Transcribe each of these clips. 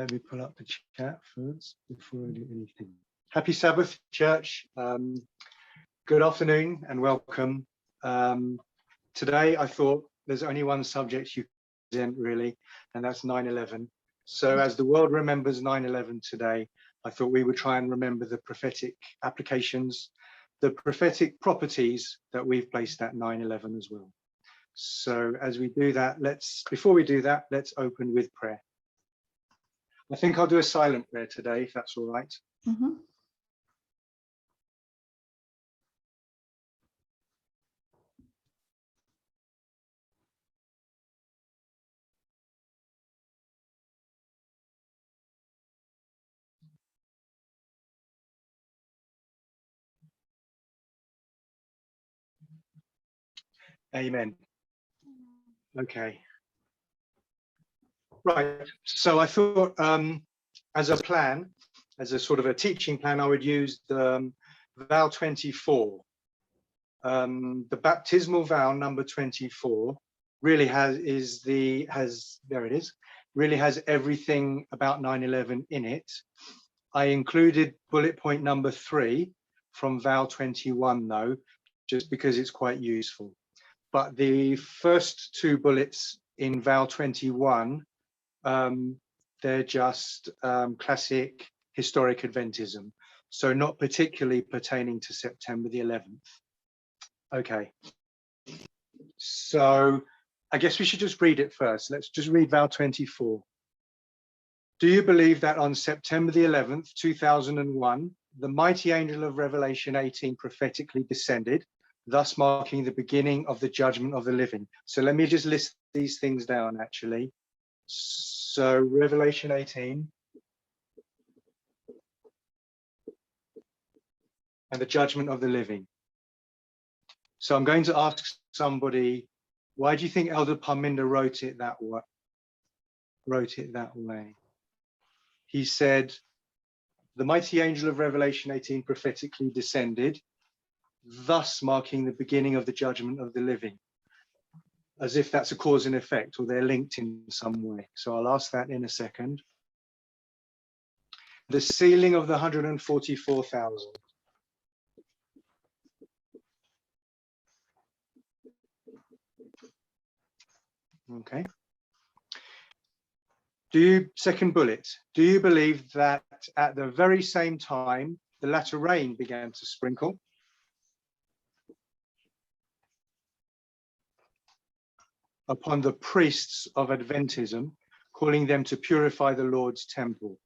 Let me pull up the chat first before I do anything. Happy Sabbath, church. Good afternoon and welcome. Today I thought there's only one subject you present really, and that's 9/11. So as the world remembers 9/11 today, I thought we would try and remember the prophetic applications, the prophetic properties that we've placed at 9/11 as well. So as we do that, before we do that, let's open with prayer. I think I'll do a silent prayer today, if that's all right. Mm-hmm. Amen. Okay. Right. So I thought as a plan, as a sort of a teaching plan, I would use the vow 24. The baptismal vow number 24 really really has everything about 9/11 in it. I included bullet point number 3 from vow 21 though, just because it's quite useful. But the first 2 bullets in vow 21, they're just classic historic Adventism, so not particularly pertaining to September the 11th. Okay, so I guess we should just read it first. Let's just read vow 24. Do you believe that on September the 11th, 2001, the mighty angel of Revelation 18 prophetically descended, thus marking the beginning of the judgment of the living? So let me just list these things down actually. So Revelation 18 and the judgment of the living. So I'm going to ask somebody, why do you think Elder Parminder wrote it that way? He said, the mighty angel of Revelation 18 prophetically descended, thus marking the beginning of the judgment of the living, as if that's a cause and effect, or they're linked in some way. So I'll ask that in a second. The sealing of the 144,000. Okay. Second bullet, do you believe that at the very same time the latter rain began to sprinkle? Upon the priests of Adventism, calling them to purify the Lord's temple?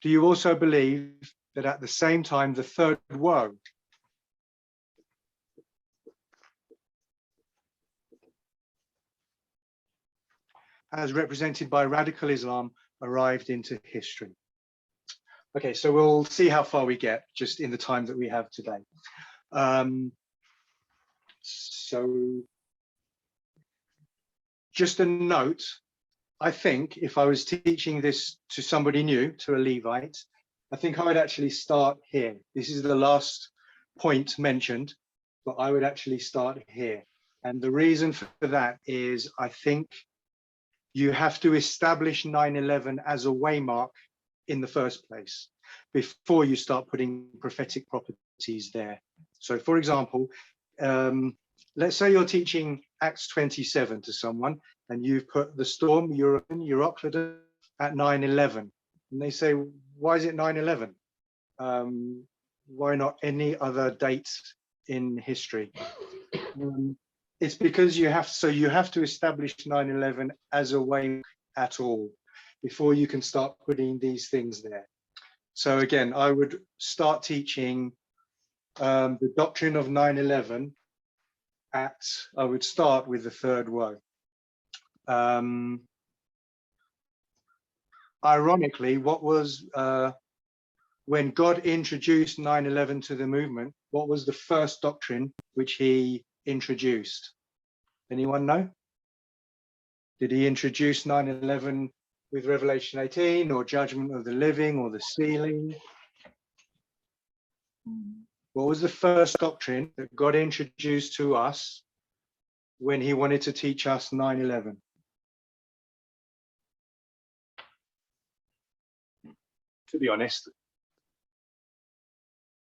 Do you also believe that at the same time the third woe, as represented by radical Islam, arrived into history? Okay, so we'll see how far we get just in the time that we have today. So just a note, I think if I was teaching this to somebody new, to a Levite, I think I would actually start here. This is the last point mentioned, but I would actually start here. And the reason for that is I think you have to establish 9/11 as a waymark in the first place before you start putting prophetic properties there. So for example, let's say you're teaching Acts 27 to someone and you've put the storm Euroclydon at 9/11, and they say, why is it 9/11? Why not any other dates in history? It's because you have to establish 9/11 as a way at all before you can start putting these things there. So again, I would start teaching the doctrine of 9/11 I would start with the third woe. Ironically, when God introduced 9/11 to the movement, what was the first doctrine which he introduced? Anyone know? Did he introduce 9/11 with Revelation 18 or judgment of the living or the sealing? What was the first doctrine that God introduced to us when he wanted to teach us 9/11? to be honest.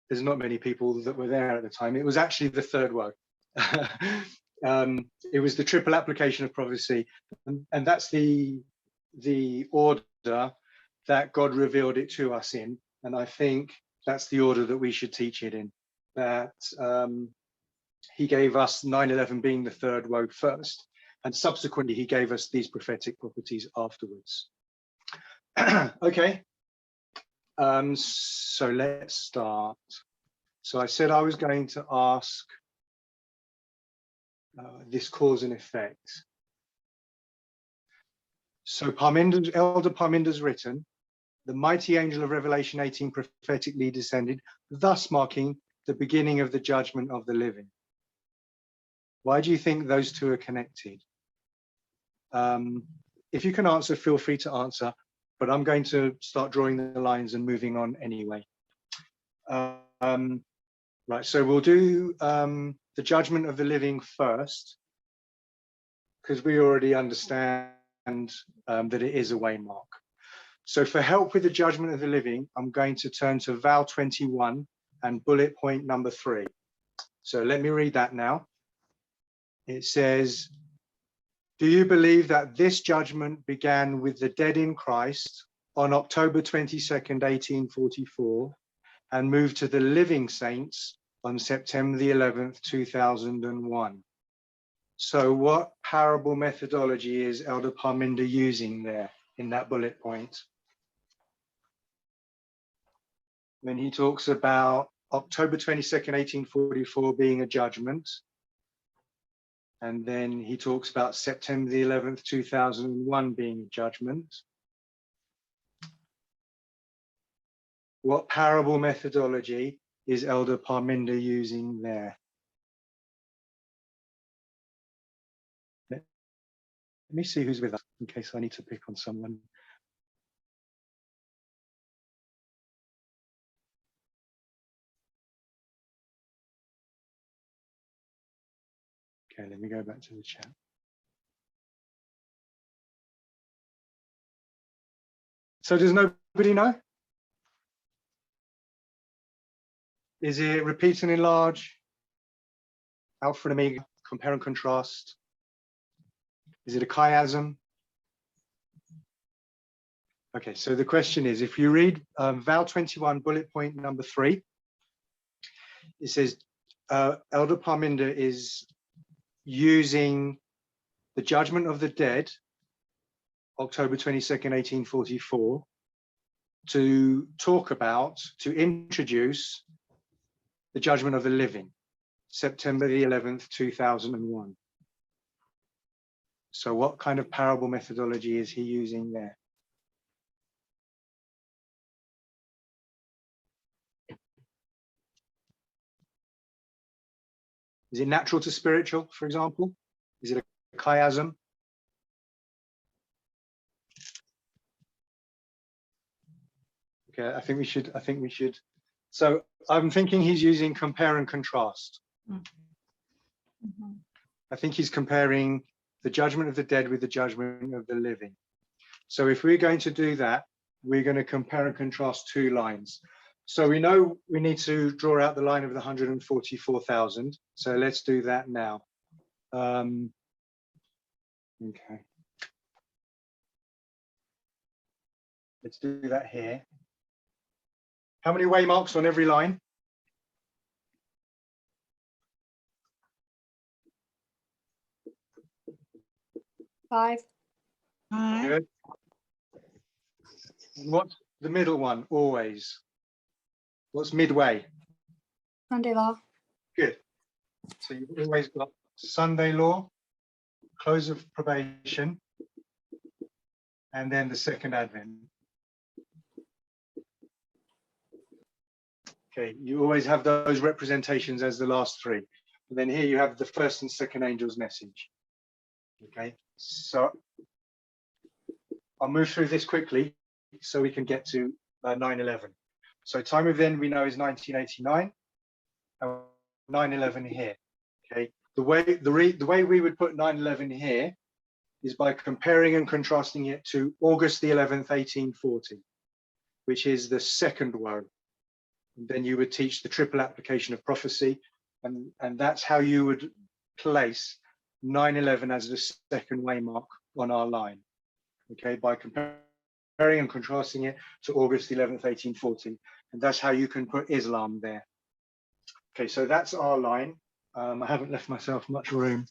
There's not many people that were there at the time. It was actually the third woe. It was the triple application of prophecy, and that's the order that God revealed it to us in. And I think that's the order that we should teach it in. That he gave us 9/11 being the third woe first, and subsequently he gave us these prophetic properties afterwards. Okay, so let's start. So I said I was going to ask this cause and effect. So Elder Parminder's written, the mighty angel of Revelation 18 prophetically descended, thus marking the beginning of the judgment of the living. Why do you think those two are connected? If you can answer, feel free to answer, but I'm going to start drawing the lines and moving on anyway. Right, so we'll do the judgment of the living first, because we already understand that it is a waymark. So for help with the judgment of the living, I'm going to turn to Val 21 and bullet point number 3. So let me read that now. It says, do you believe that this judgment began with the dead in Christ on October 22nd, 1844, and moved to the living saints on September the 11th, 2001? So what parable methodology is Elder Parminder using there in that bullet point? When he talks about October 22nd, 1844 being a judgment, and then he talks about September the 11th, 2001 being a judgment. What parable methodology is Elder Parminder using there? Let me see who's with us in case I need to pick on someone. Okay, let me go back to the chat. So does nobody know? Is it repeat and enlarge, alpha and omega, compare and contrast? Is it a chiasm? Okay, so the question is, if you read Val 21, bullet point number 3, it says Elder Parminder is using the judgment of the dead, October 22nd, 1844, to talk about, to introduce the judgment of the living, September the 11th, 2001. So what kind of parable methodology is he using there? Is it natural to spiritual, for example? Is it a chiasm? Okay, I think we should. So I'm thinking he's using compare and contrast. Mm-hmm. I think he's comparing the judgment of the dead with the judgment of the living. So if we're going to do that, we're going to compare and contrast two lines. So we know we need to draw out the line of the 144,000. So let's do that now. Okay. Let's do that here. How many waymarks on every line? 5. Good. And what's the middle one always? What's midway? Sunday law. Good. So you've always got Sunday law, close of probation, and then the second advent. Okay, you always have those representations as the last three. And then here you have the first and second angel's message. Okay, so I'll move through this quickly so we can get to 9/11. So time of then we know is 1989, and 9/11 here. Okay, the way we would put 9/11 here is by comparing and contrasting it to August the 11th, 1840. which is the second woe. And then you would teach the triple application of prophecy, and that's how you would place 9/11 as the second waymark on our line, okay, by comparing and contrasting it to August 11th, 1840. And that's how you can put Islam there. Okay, so that's our line. I haven't left myself much room.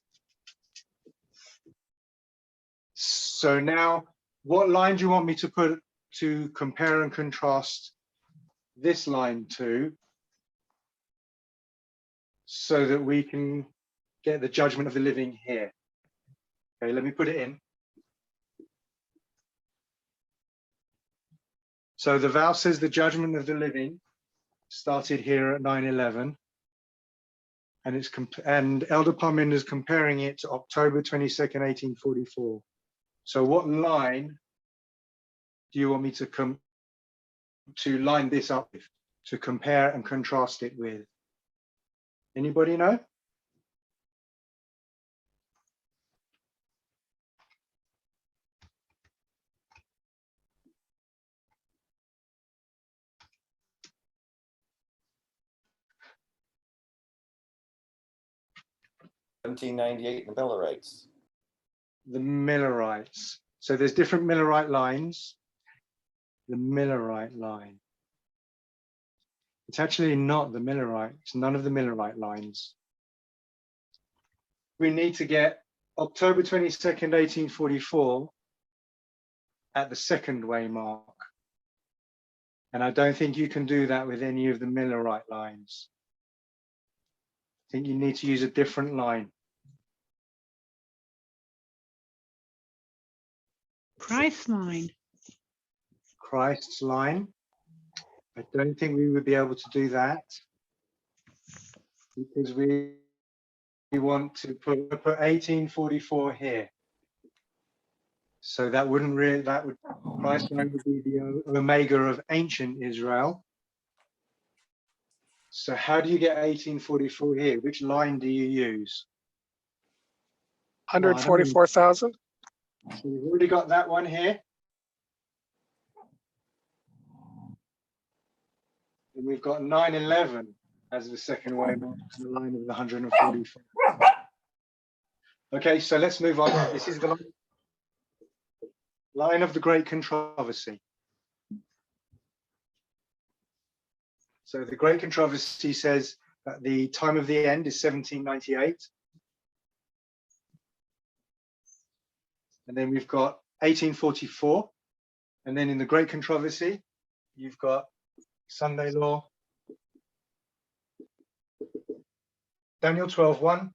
So now, what line do you want me to put to compare and contrast this line to, so that we can get the judgment of the living here? Okay, let me put it in. So the vow says the judgment of the living started here at 9/11, and Elder Parminder is comparing it to October 22nd, 1844. So what line do you want me to line this up with, to compare and contrast it with? Anybody know? (1798) the Millerites. The Millerites. So there's different Millerite lines. The Millerite line. It's actually not the Millerite. It's none of the Millerite lines. We need to get October 22nd, 1844 at the second waymark. And I don't think you can do that with any of the Millerite lines. I think you need to use a different line. Christ's line. Christ's line. I don't think we would be able to do that, because we want to put 1844 here. So that wouldn't really, Christ's line would be the Omega of ancient Israel. So how do you get 1844 here? Which line do you use? 144,000. So we've already got that one here. And we've got 9/11 as the second waymark, the line of the 144. Okay, so let's move on. This is the line of the Great Controversy. So the Great Controversy says that the time of the end is 1798. And then we've got 1844. And then in the Great Controversy, you've got Sunday Law, Daniel 12:1,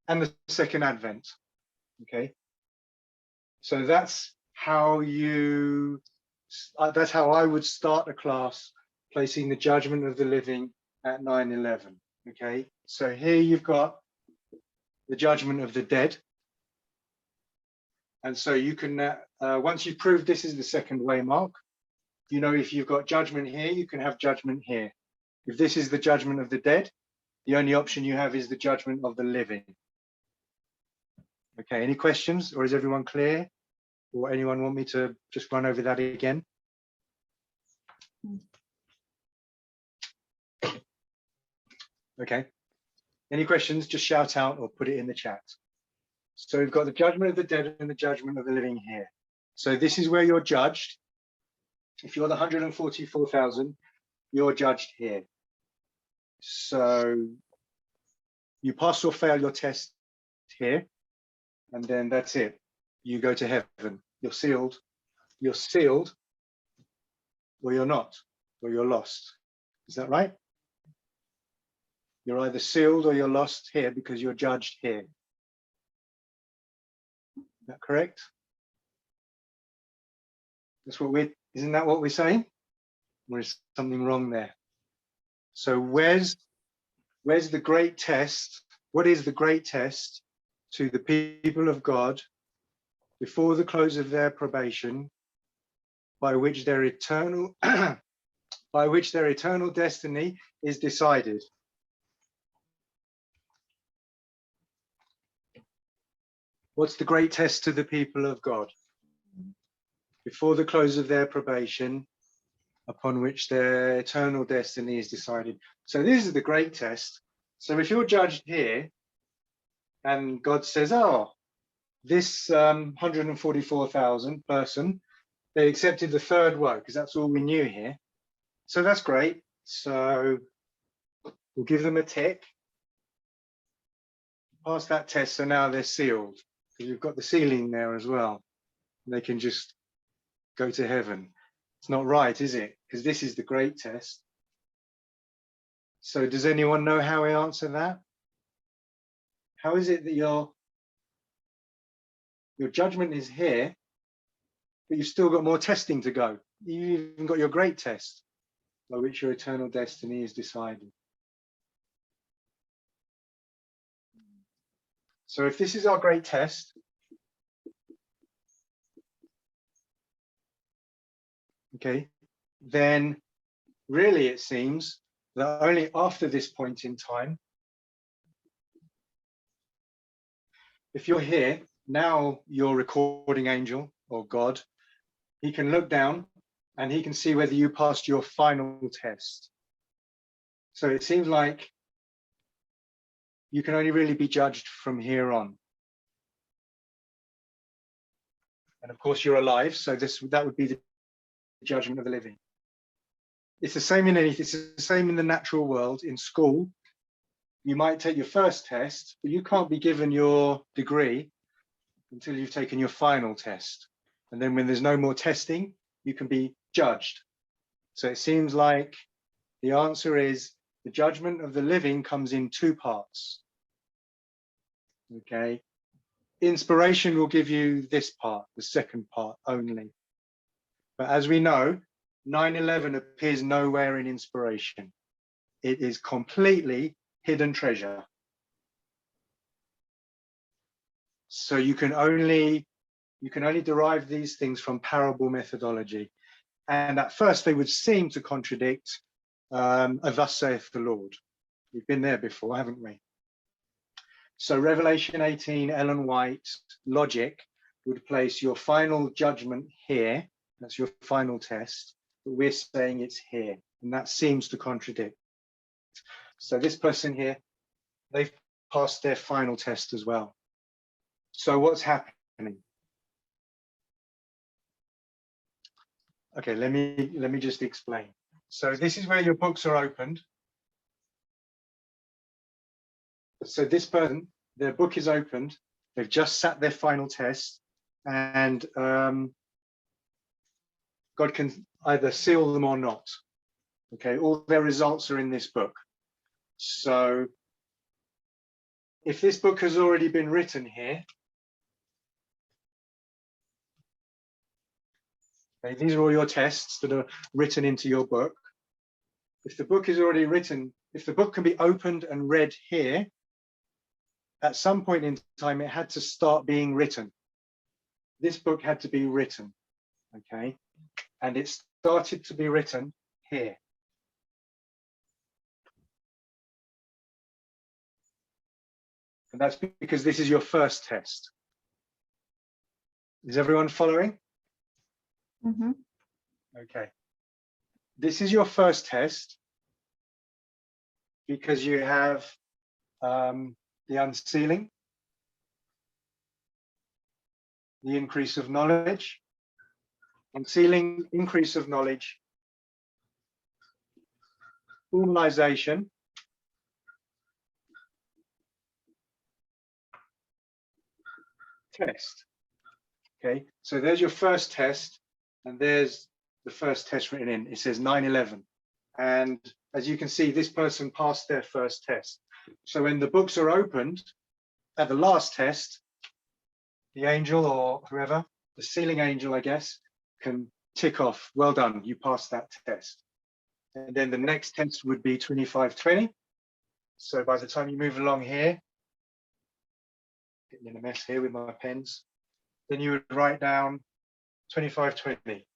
and the Second Advent. Okay, so that's how that's how I would start a class, placing the judgment of the living at 9/11. Okay, so here you've got the judgment of the dead. And so you can, once you've proved this is the second waymark, you know, if you've got judgment here, you can have judgment here. If this is the judgment of the dead, the only option you have is the judgment of the living. Okay, any questions, or is everyone clear? Or anyone want me to just run over that again? Okay, any questions, just shout out or put it in the chat. So we've got the judgment of the dead and the judgment of the living here. So this is where you're judged. If you're the 144,000, you're judged here. So you pass or fail your test here, and then that's it. You go to heaven. You're sealed. You're sealed, or you're not, or you're lost. Is that right? You're either sealed or you're lost here because you're judged here. Is that correct? That's what isn't that what we're saying? Or is something wrong there? So where's the great test? What is the great test to the people of God before the close of their probation, by which their eternal destiny is decided? What's the great test to the people of God? Before the close of their probation, upon which their eternal destiny is decided. So this is the great test. So if you're judged here and God says, oh, this 144,000 person, they accepted the third woe, because that's all we knew here. So that's great. So we'll give them a tick. Pass that test, so now they're sealed, because you've got the sealing there as well. They can just go to heaven. It's not right, is it? Because this is the great test. So does anyone know how we answer that? How is it that your judgment is here, but you've still got more testing to go? You've even got your great test, by which your eternal destiny is decided. So if this is our great test, okay, then really it seems that only after this point in time, if you're here, now your recording angel or God, he can look down and he can see whether you passed your final test. So it seems like you can only really be judged from here on. And of course, you're alive, so that would be the judgment of the living. It's the same in anything. It's the same in the natural world. In school, you might take your first test, but you can't be given your degree until you've taken your final test. And then when there's no more testing, you can be judged. So it seems like the answer is the judgment of the living comes in two parts. Okay. Inspiration will give you this part, the second part only. But as we know, 9/11 appears nowhere in inspiration. It is completely hidden treasure. So you can only derive these things from parable methodology. And at first they would seem to contradict a thus saith the Lord. We've been there before, haven't we? So Revelation 18, Ellen White logic would place your final judgment here. That's your final test. But we're saying it's here. And that seems to contradict. So this person here, they've passed their final test as well. So what's happening? Okay, let me just explain. So this is where your books are opened. So this person, their book is opened. They've just sat their final test, and God can either seal them or not. Okay, all their results are in this book. So if this book has already been written here, okay, these are all your tests that are written into your book. If the book is already written, if the book can be opened and read here, at some point in time, it had to start being written. This book had to be written, okay? And it started to be written here. And that's because this is your first test. Is everyone following? Mm-hmm. Okay. This is your first test because you have the unsealing, the increase of knowledge, unsealing, increase of knowledge, formalization, test. Okay, so there's your first test, and there's the first test written in. It says 9/11, and as you can see, this person passed their first test. So when the books are opened at the last test, the angel or whoever, the sealing angel, I guess, can tick off, well done, you passed that test. And then the next test would be 2520. So by the time you move along here, getting in a mess here with my pens, then you would write down 2520.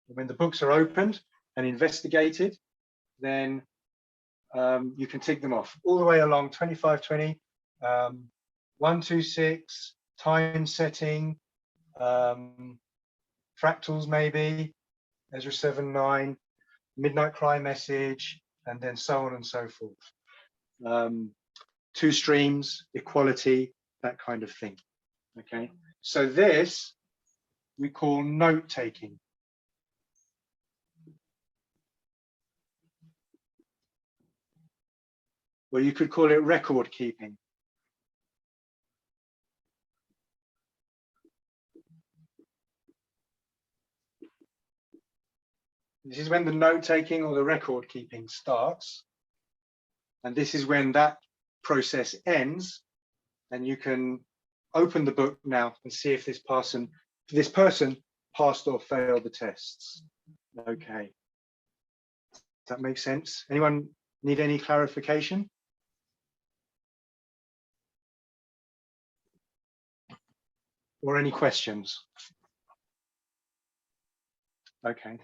When the books are opened and investigated, then you can tick them off all the way along 2520, 126, time setting, fractals maybe, Ezra 7:9, midnight cry message, and then so on and so forth. Two streams, equality, that kind of thing. Okay, so this we call note taking. Or you could call it record keeping. This is when the note taking or the record keeping starts. And this is when that process ends. And you can open the book now and see if this person passed or failed the tests. Okay. Does that make sense? Anyone need any clarification? Or any questions? Okay.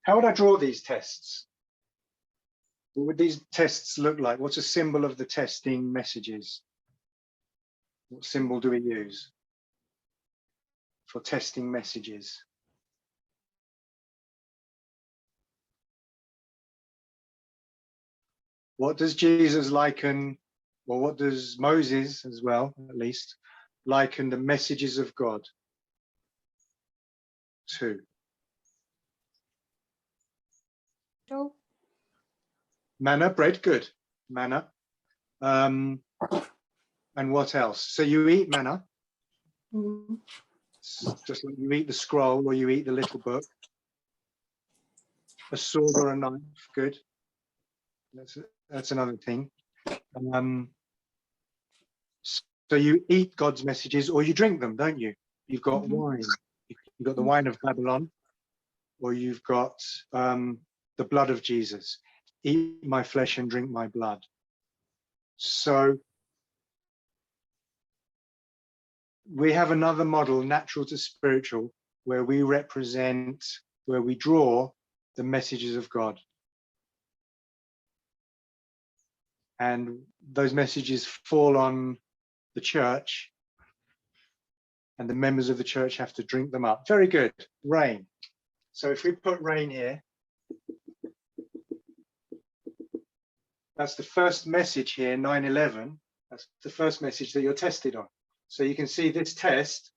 How would I draw these tests? What would these tests look like? What's a symbol of the testing messages? What symbol do we use for testing messages? What does Jesus liken, or what does Moses as well, at least, liken the messages of God to? Dough. Manna, bread, good. Manna. And what else? So you eat manna, Mhm. just like you eat the scroll or you eat the little book. A sword or a knife, good. That's another thing. So you eat God's messages or you drink them, don't you? You've got Mhm. wine. You've got the wine of Babylon, or you've got the blood of Jesus. Eat my flesh and drink my blood. So we have another model, natural to spiritual, where we draw the messages of God. And those messages fall on the church, and the members of the church have to drink them up. Very good. Rain. So if we put rain here, that's the first message here, 9:11. That's the first message that you're tested on. So you can see this test.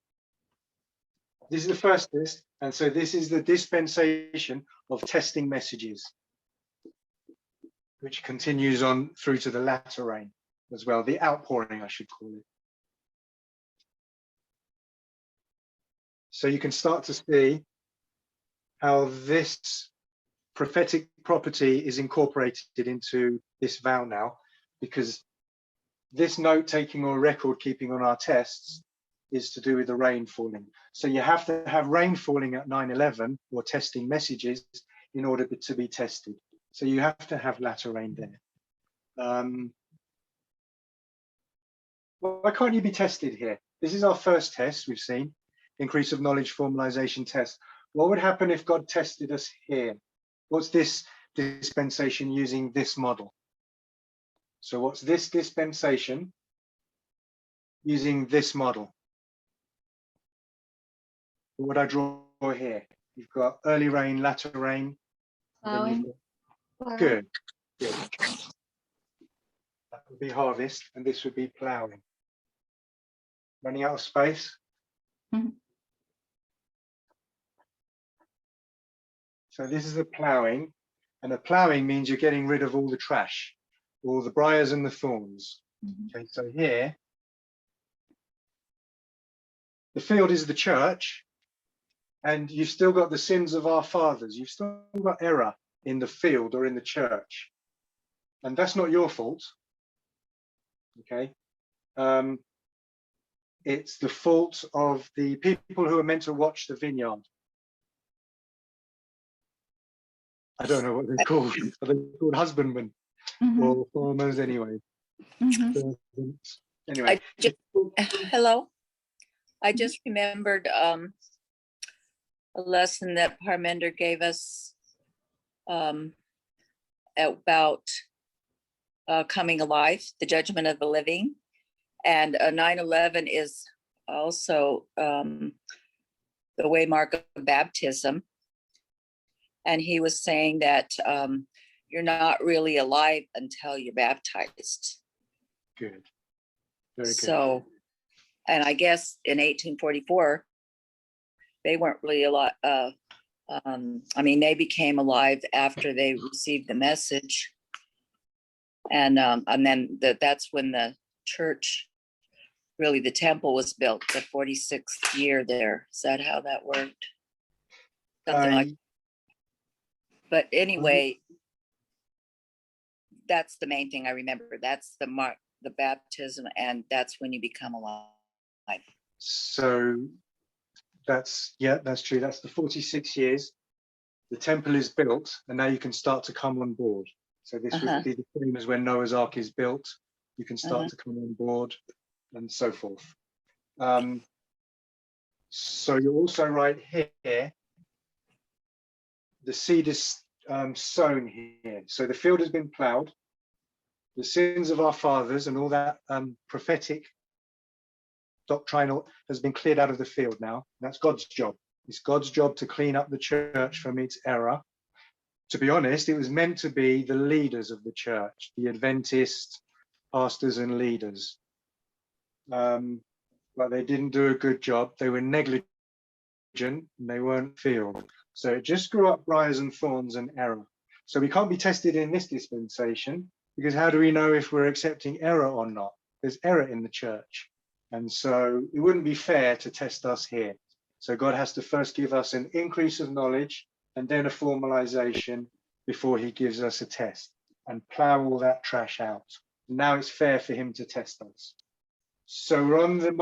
This is the first test. And so this is the dispensation of testing messages, which continues on through to the latter rain as well, the outpouring, I should call it. So you can start to see how this prophetic property is incorporated into this vow now, because this note taking or record keeping on our tests is to do with the rain falling. So you have to have rain falling at 9:11 or testing messages in order to be tested. So you have to have latter rain there. Why can't you be tested here? This is our first test we've seen, increase of knowledge formalization test. What would happen if God tested us here? What's this dispensation using this model? So what's this dispensation using this model? What would I draw here? You've got early rain, latter rain. Plowing. Good. Good. That would be harvest, and this would be plowing. Running out of space. Mhm. So this is the plowing, and the plowing means you're getting rid of all the trash, all the briars and the thorns. Mhm. Okay, so here, the field is the church, and you've still got the sins of our fathers. You've still got error in the field or in the church, and that's not your fault. Okay, it's the fault of the people who are meant to watch the vineyard. I don't know what they're called. Are they called husbandmen Mhm. or farmers anyway? Mhm. Anyway, Hello. I just remembered a lesson that Parminder gave us about coming alive, the judgment of the living. And 9/11 is also the way mark of baptism. And he was saying that you're not really alive until you're baptized. Good. Very good. So, and I guess in 1844, they weren't really alive. I mean, they became alive after they received the message. And then that's when the church, really the temple was built, the 46th year there. Is that how that worked? Something like. But anyway, that's the main thing I remember. That's the mark, the baptism, and that's when you become alive. So that's true. That's the 46 years. The temple is built, and now you can start to come on board. So this would be the same as when Noah's Ark is built. You can start to come on board, and so forth. So you're also right here. The seed is sown here. So the field has been ploughed. The sins of our fathers and all that prophetic doctrinal has been cleared out of the field now. That's God's job. It's God's job to clean up the church from its error. To be honest, it was meant to be the leaders of the church, the Adventist pastors and leaders. But they didn't do a good job. They were negligent and they weren't filled. So it just grew up briars and thorns and error. So we can't be tested in this dispensation, because how do we know if we're accepting error or not? There's error in the church. And so it wouldn't be fair to test us here. So God has to first give us an increase of knowledge and then a formalization before he gives us a test, and plow all that trash out. Now it's fair for him to test us. So we're on the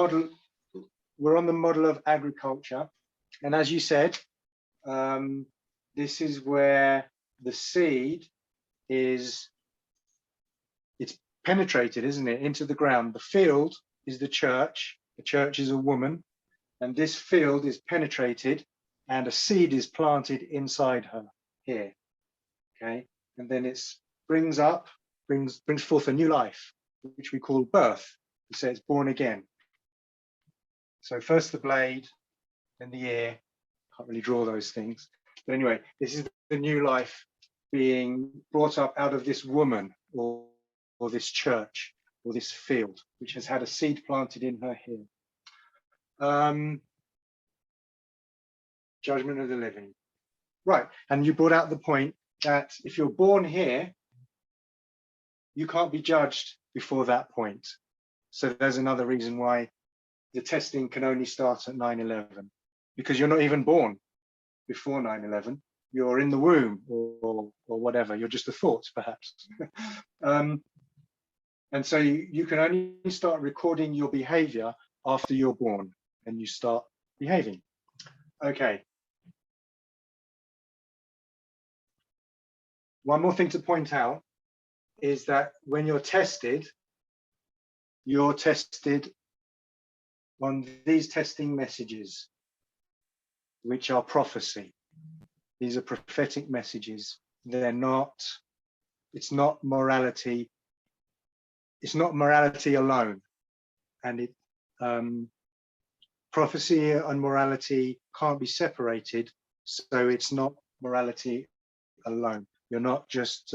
model of agriculture. And as you said, this is where the seed it's penetrated, isn't it, into the ground. The field is the church is a woman, and this field is penetrated and a seed is planted inside her here. Okay, and then it brings forth a new life, which we call birth. So it's born again. So first the blade, then the ear. Can't really draw those things. But anyway, this is the new life being brought up out of this woman or this church or this field, which has had a seed planted in her here. Judgment of the living. Right, and you brought out the point that if you're born here, you can't be judged before that point. So there's another reason why the testing can only start at 9/11, because you're not even born before 9/11. You're in the womb or whatever. You're just a thought, perhaps. And so you can only start recording your behavior after you're born and you start behaving. Okay. One more thing to point out is that when you're tested on these testing messages, which are prophecy. These are prophetic messages. It's not morality. It's not morality alone. And prophecy and morality can't be separated. So it's not morality alone. You're not just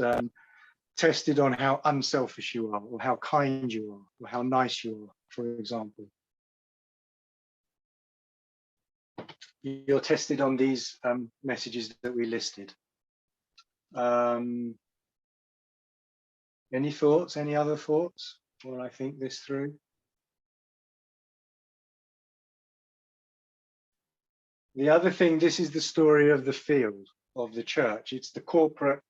tested on how unselfish you are, or how kind you are, or how nice you are, for example. You're tested on these messages that we listed. Any thoughts? Any other thoughts while I think this through? The other thing, this is the story of the field, of the church. It's a corporate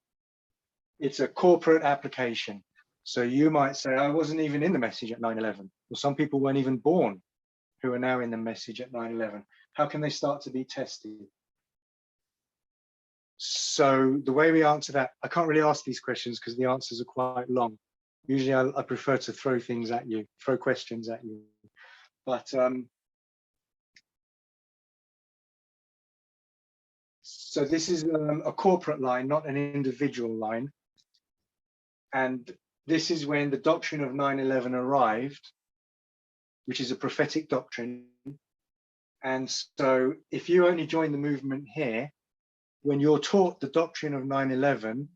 application. So you might say, I wasn't even in the message at 9/11. Well, some people weren't even born who are now in the message at 9/11. How can they start to be tested? So the way we answer that, I can't really ask these questions because the answers are quite long. Usually I prefer to throw things at you, throw questions at you. But so this is a corporate line, not an individual line. And this is when the doctrine of 9/11 arrived, which is a prophetic doctrine. And so if you only join the movement here, when you're taught the doctrine of 9/11,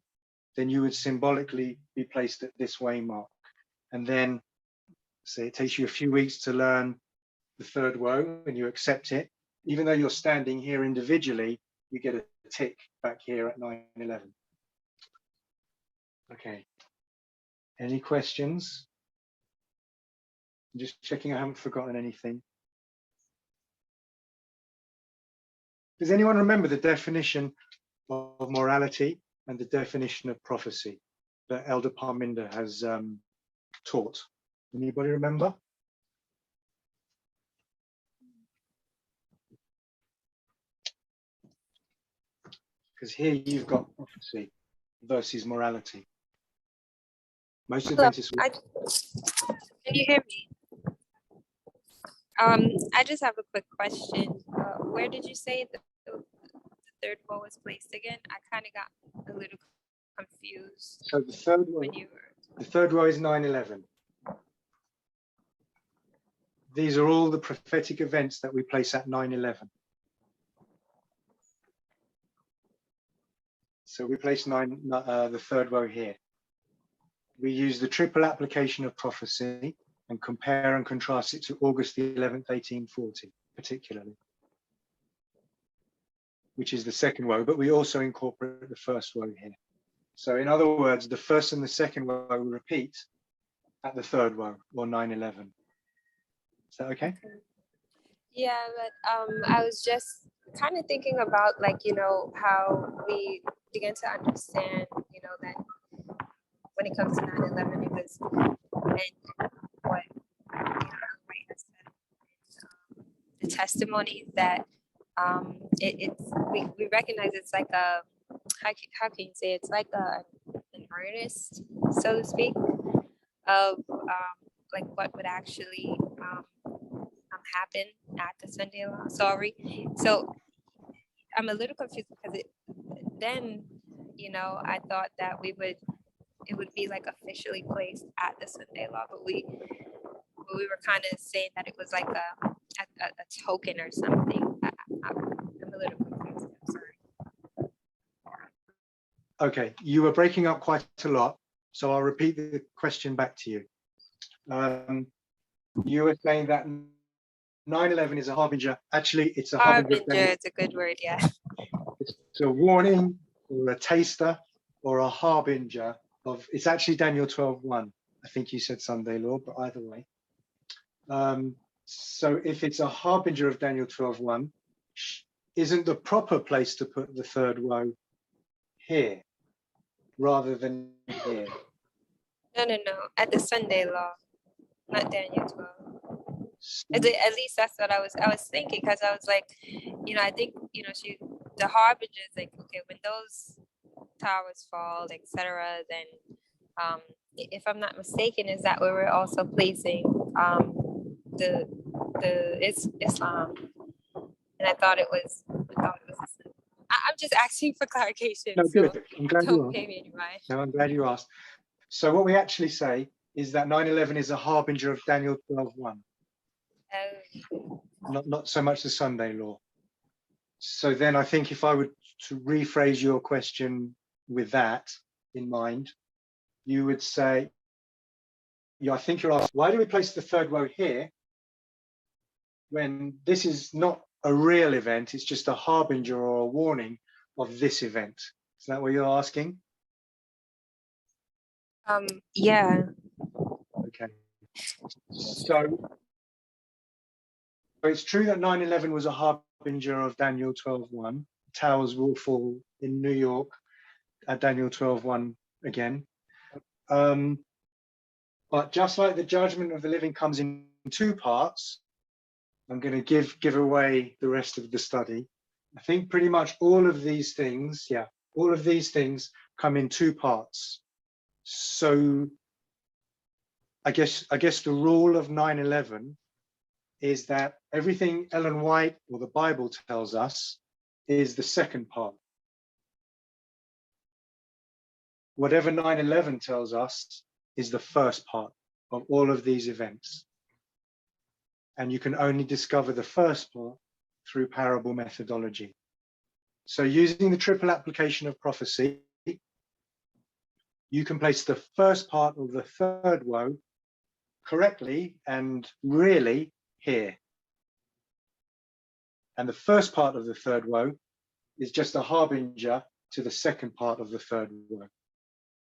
then you would symbolically be placed at this waymark. And then, say it takes you a few weeks to learn the third woe and you accept it. Even though you're standing here individually, you get a tick back here at 9/11. Okay. Any questions? I'm just checking I haven't forgotten anything. Does anyone remember the definition of morality and the definition of prophecy that Elder Parminder has taught? Anybody remember? Because here you've got prophecy versus morality. Most Hello, Adventists will- can you hear me? I just have a quick question. Where did you say the third woe was placed again? I kind of got a little confused So the third when one, you were. the third row is 9/11. These are all the prophetic events that we place at 9/11. So we place the third row here. We use the triple application of prophecy and compare and contrast it to August the 11th, 1840, particularly, which is the second row, but we also incorporate the first row here. So in other words, the first and the second row repeat at the third row, or 9/11. Is that okay? Yeah, but I was just kind of thinking about, like, you know, how we begin to understand, you know, that when it comes to 9/11, it was, and what, you know, Ellen White has said, the testimony that we recognize it's like a, how can you say, it's like an earnest, so to speak, of like what would actually happen at the Sunday Law. Sorry. So I'm a little confused because then, you know, I thought that it would be like officially placed at the Sunday Law, but we were kind of saying that it was like a token or something. I'm a little confused. I'm sorry. Okay, you were breaking up quite a lot, so I'll repeat the question back to you. You were saying that 9/11 is a harbinger. Actually, it's a harbinger. Harbinger, it's a good word, yeah. It's a warning or a taster or a harbinger of, it's actually Daniel 12:1. I think you said Sunday Law, but either way. So if it's a harbinger of Daniel 12:1, isn't the proper place to put the third row here rather than here? No. At the Sunday Law, not Daniel 12. At least that's what I was thinking, because I was like, you know, I think, you know, the harbinger is like, okay, when those towers fall, etc., then if I'm not mistaken, is that where we're also placing the Islam? And I thought it was I'm just asking for clarification. No, so good. I'm glad you don't asked. pay me any mind. No, I'm glad you asked. So what we actually say is that 9/11 is a harbinger of Daniel 12:1. Not so much the Sunday Law. So then I think if I were to rephrase your question with that in mind, you would say, yeah, I think you're asking, why do we place the third row here when this is not a real event, it's just a harbinger or a warning of this event? Is that what you're asking? Yeah. Okay. So it's true that 9/11 was a harbinger of Daniel 12:1. Towers will fall in New York at Daniel 12:1 again. But just like the judgment of the living comes in two parts, I'm going to give away the rest of the study. I think pretty much all of these things, all of these things come in two parts. So I guess the rule of 9/11 is that everything Ellen White or the Bible tells us is the second part. Whatever 9/11 tells us is the first part of all of these events. And you can only discover the first part through parable methodology. So using the triple application of prophecy, you can place the first part of the third woe correctly and really here. And the first part of the third woe is just a harbinger to the second part of the third woe.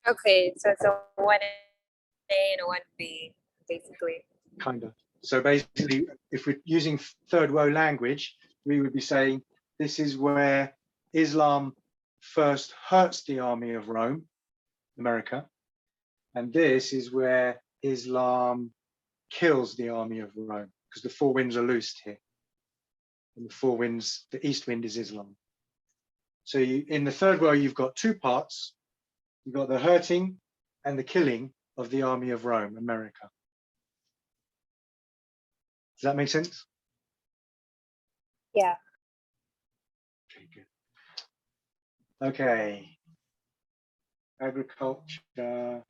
Okay, so it's a 1A and a 1B, basically. Kind of. So basically, if we're using third woe language, we would be saying this is where Islam first hurts the army of Rome, America, and this is where Islam kills the army of Rome, because the four winds are loosed here. And the four winds, the east wind is Islam. So in the third woe, you've got two parts. You've got the hurting and the killing of the army of Rome, America. Does that make sense? Yeah. Okay, good. Okay. Agriculture.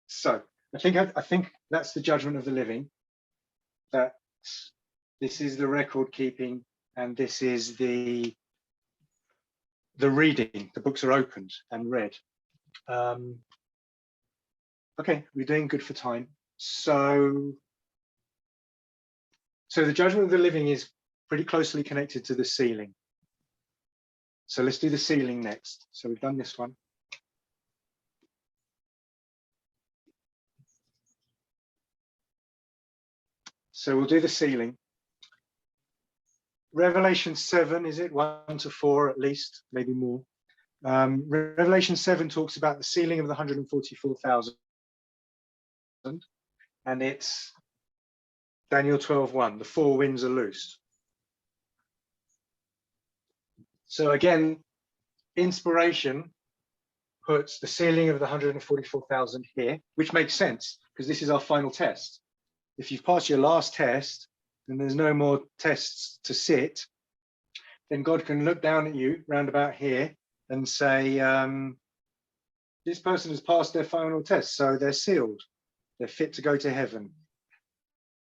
So I think that's the judgment of the living. That this is the record keeping, and this is the reading. The books are opened and read. Okay, we're doing good for time. So the judgment of the living is pretty closely connected to the sealing. So let's do the sealing next. So we've done this one. So we'll do the sealing. Revelation 7, is it 1 to 4 at least, maybe more. Revelation 7 talks about the sealing of the 144,000, and it's Daniel 12:1. The four winds are loosed. So again, inspiration puts the sealing of the 144,000 here, which makes sense because this is our final test. If you've passed your last test and there's no more tests to sit, then God can look down at you round about here and say, this person has passed their final test, so they're sealed. They're fit to go to heaven.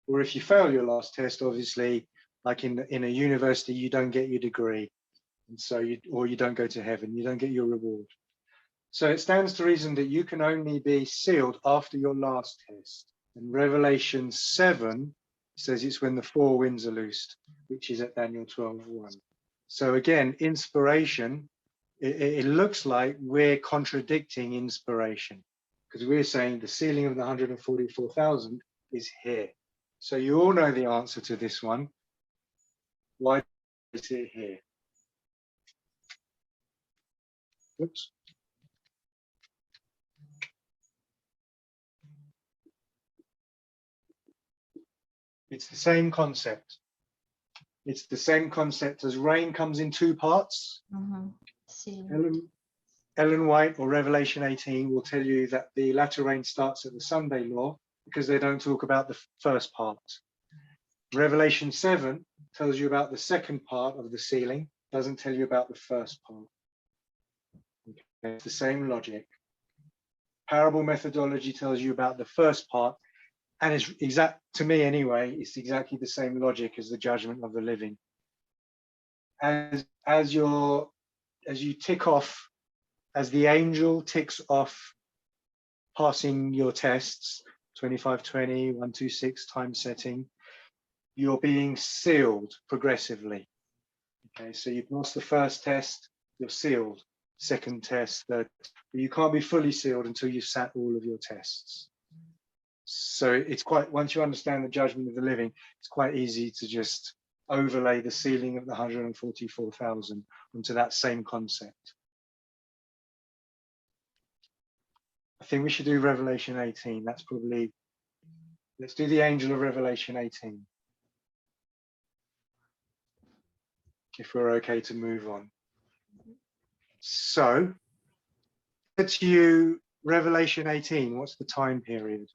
Or if you fail your last test, obviously, like in a university, you don't get your degree. And so you don't go to heaven, you don't get your reward. So it stands to reason that you can only be sealed after your last test. And Revelation 7 says it's when the four winds are loosed, which is at Daniel 12:1. So again, inspiration, it looks like we're contradicting inspiration because we're saying the sealing of the 144,000 is here. So you all know the answer to this one. Why is it here? Oops. It's the same concept. It's the same concept as rain comes in two parts. Ellen White or Revelation 18 will tell you that the latter rain starts at the Sunday law because they don't talk about the first part. Revelation 7 tells you about the second part of the sealing, doesn't tell you about the first part. Okay. It's the same logic. Parable methodology tells you about the first part, and it's exact, to me anyway, it's exactly the same logic as the judgment of the living. As you tick off, as the angel ticks off passing your tests, 2520, 126 time setting, you're being sealed progressively. Okay, so you pass the first test, you're sealed. Second test, third, but you can't be fully sealed until you've sat all of your tests. So it's quite, once you understand the judgment of the living, it's quite easy to just overlay the sealing of the 144,000 onto that same concept. I think we should do Revelation 18. That's probably, let's do the angel of Revelation 18. If we're okay to move on. So, to you, Revelation 18, what's the time period?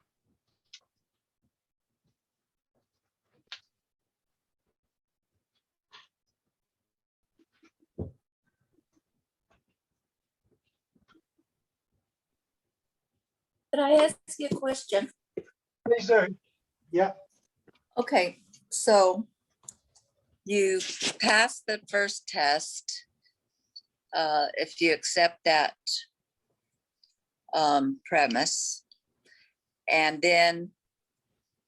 I ask you a question? Please do. Yeah. Okay, so you passed the first test. If you accept that premise, and then,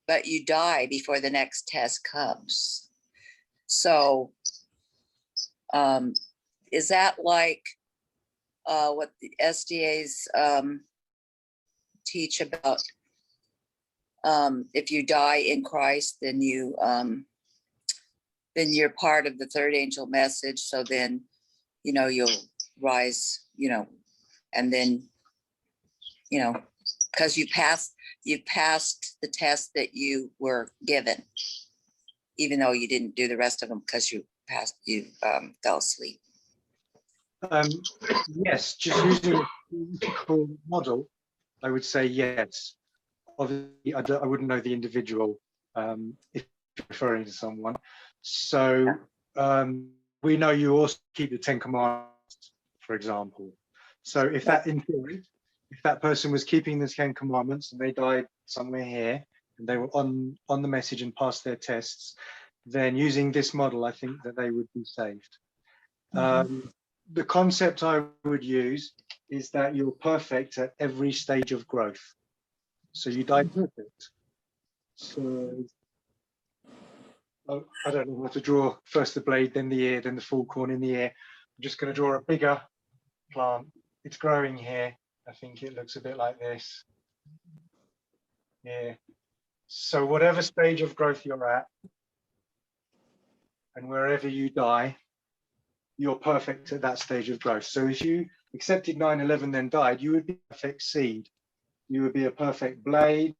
but you die before the next test comes. So is that like what the SDAs teach about? If you die in Christ, then you're part of the third angel message. So then, you'll rise, and then, because you passed the test that you were given, even though you didn't do the rest of them because you fell asleep. Yes, just using a theoretical model, I would say yes. Obviously, I wouldn't know the individual if you're referring to someone. So we know you also keep the 10 Commandments, for example. So if that, in theory, if that person was keeping the 10 Commandments and they died somewhere here and they were on the message and passed their tests, then using this model, I think that they would be saved. The concept I would use is that you're perfect at every stage of growth. So you died perfect. So I don't know how to draw first the blade, then the ear, then the full corn in the ear. I'm just going to draw a bigger plant. It's growing here. I think it looks a bit like this. Yeah. So whatever stage of growth you're at, and wherever you die, you're perfect at that stage of growth. So if you accepted 9/11 then died, you would be a perfect seed. You would be a perfect blade,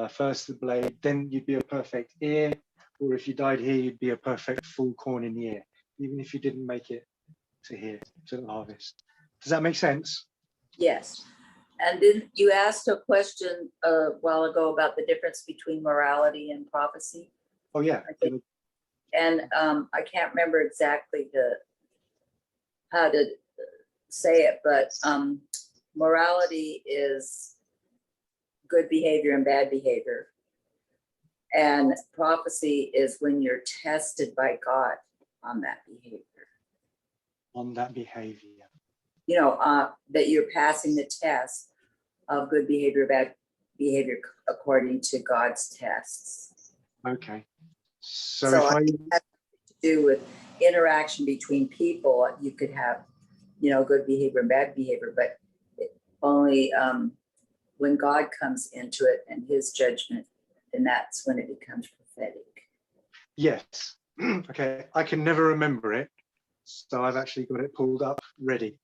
first the blade, then you'd be a perfect ear, or if you died here, you'd be a perfect full corn in the ear, even if you didn't make it to here, to the harvest. Does that make sense? Yes. And then you asked a question a while ago about the difference between morality and prophecy. Oh yeah. And I can't remember exactly how to say it, but morality is good behavior and bad behavior. And prophecy is when you're tested by God on that behavior. On that behavior. That you're passing the test of good behavior, bad behavior according to God's tests. Okay. So So if I think that has to do with interaction between people. You could have, good behavior and bad behavior, but only when God comes into it and his judgment, then that's when it becomes prophetic. Yes. Okay. I can never remember it. So I've actually got it pulled up ready.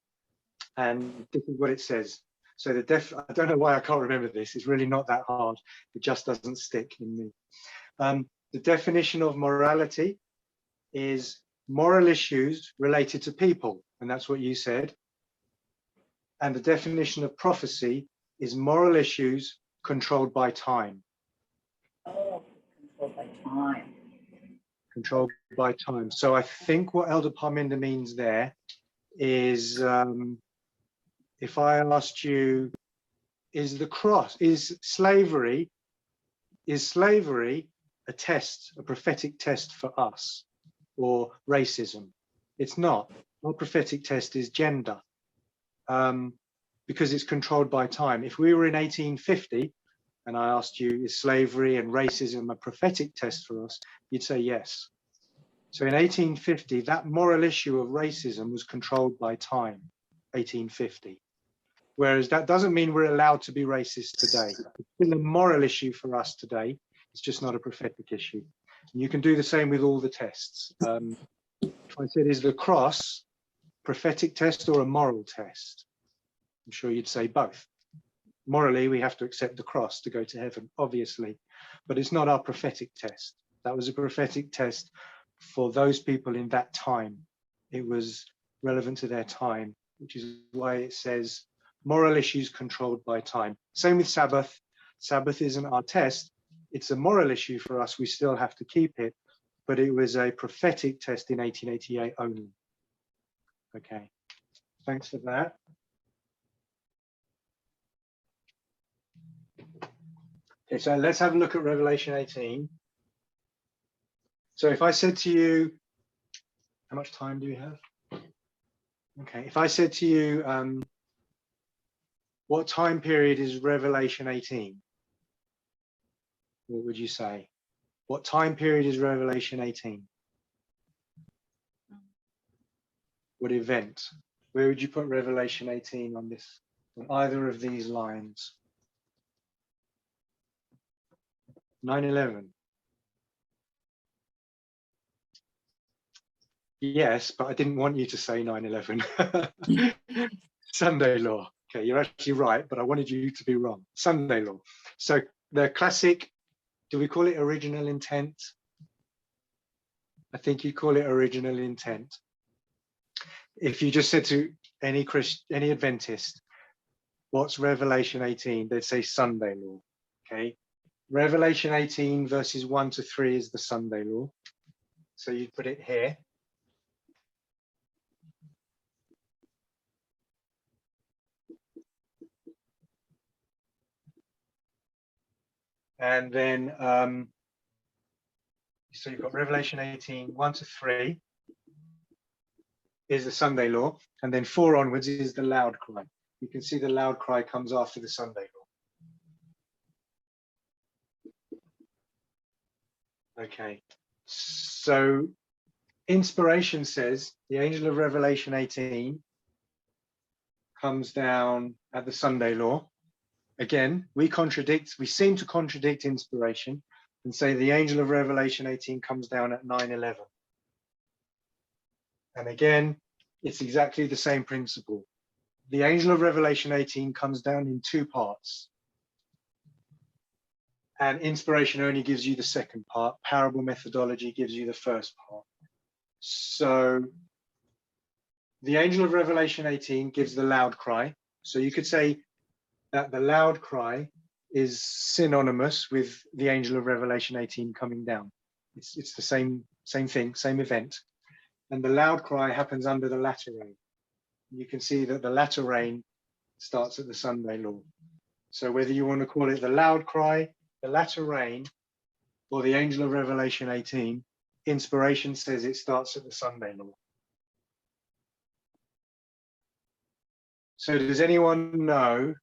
And this is what it says. So I don't know why I can't remember this. It's really not that hard. It just doesn't stick in me. The definition of morality is moral issues related to people. And that's what you said. And the definition of prophecy is moral issues controlled by time. Oh, controlled by time. Controlled by time. So I think what Elder Parminder means there is, if I asked you, is slavery a test, a prophetic test for us, or racism? It's not. Our prophetic test is gender, because it's controlled by time. If we were in 1850 and I asked you, is slavery and racism a prophetic test for us? You'd say yes. So in 1850, that moral issue of racism was controlled by time, 1850. Whereas that doesn't mean we're allowed to be racist today. It's still a moral issue for us today. It's just not a prophetic issue. And you can do the same with all the tests. If I said, is the cross prophetic test or a moral test? I'm sure you'd say both. Morally, we have to accept the cross to go to heaven, obviously, but it's not our prophetic test. That was a prophetic test for those people in that time. It was relevant to their time, which is why it says moral issues controlled by time. Same with Sabbath. Sabbath isn't our test. It's a moral issue for us. We still have to keep it, but it was a prophetic test in 1888 only. Okay, thanks for that. Okay, so let's have a look at Revelation 18. So if I said to you, how much time do we have? Okay, if I said to you, what time period is Revelation 18? What would you say? What time period is Revelation 18? What event? Where would you put Revelation 18 on this, on either of these lines? 9/11. Yes, but I didn't want you to say 9/11. Sunday law. Okay, you're actually right, but I wanted you to be wrong. Sunday law. So the classic, do we call it original intent? I think you call it original intent. If you just said to any any Adventist, what's Revelation 18? They'd say Sunday law. Okay. Revelation 18 verses 1 to 3 is the Sunday law. So you put it here. And then, so you've got Revelation 18, 1 to 3 is the Sunday law. And then 4 onwards is the loud cry. You can see the loud cry comes after the Sunday law. Okay, so inspiration says the angel of Revelation 18 comes down at the Sunday law. Again, we seem to contradict inspiration and say the angel of Revelation 18 comes down at 9/11. And again, it's exactly the same principle. The angel of Revelation 18 comes down in 2 parts. And inspiration only gives you the second part. Parable methodology gives you the first part. So the angel of Revelation 18 gives the loud cry. So you could say that the loud cry is synonymous with the angel of Revelation 18 coming down. It's the same thing, same event. And the loud cry happens under the latter rain. You can see that the latter rain starts at the Sunday law. So whether you want to call it the loud cry, the latter rain, or the angel of Revelation 18, inspiration says it starts at the Sunday law. So does anyone know?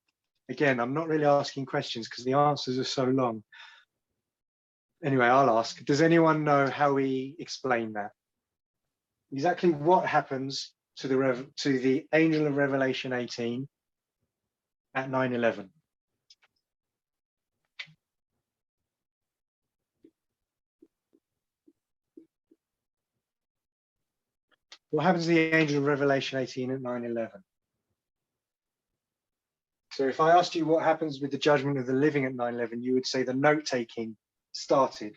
Again, I'm not really asking questions because the answers are so long. Anyway, I'll ask. Does anyone know how we explain that? Exactly what happens to the angel of Revelation 18 at 9/11? What happens to the angel of Revelation 18 at 9/11? So if I asked you what happens with the judgment of the living at 9/11, you would say the note-taking started.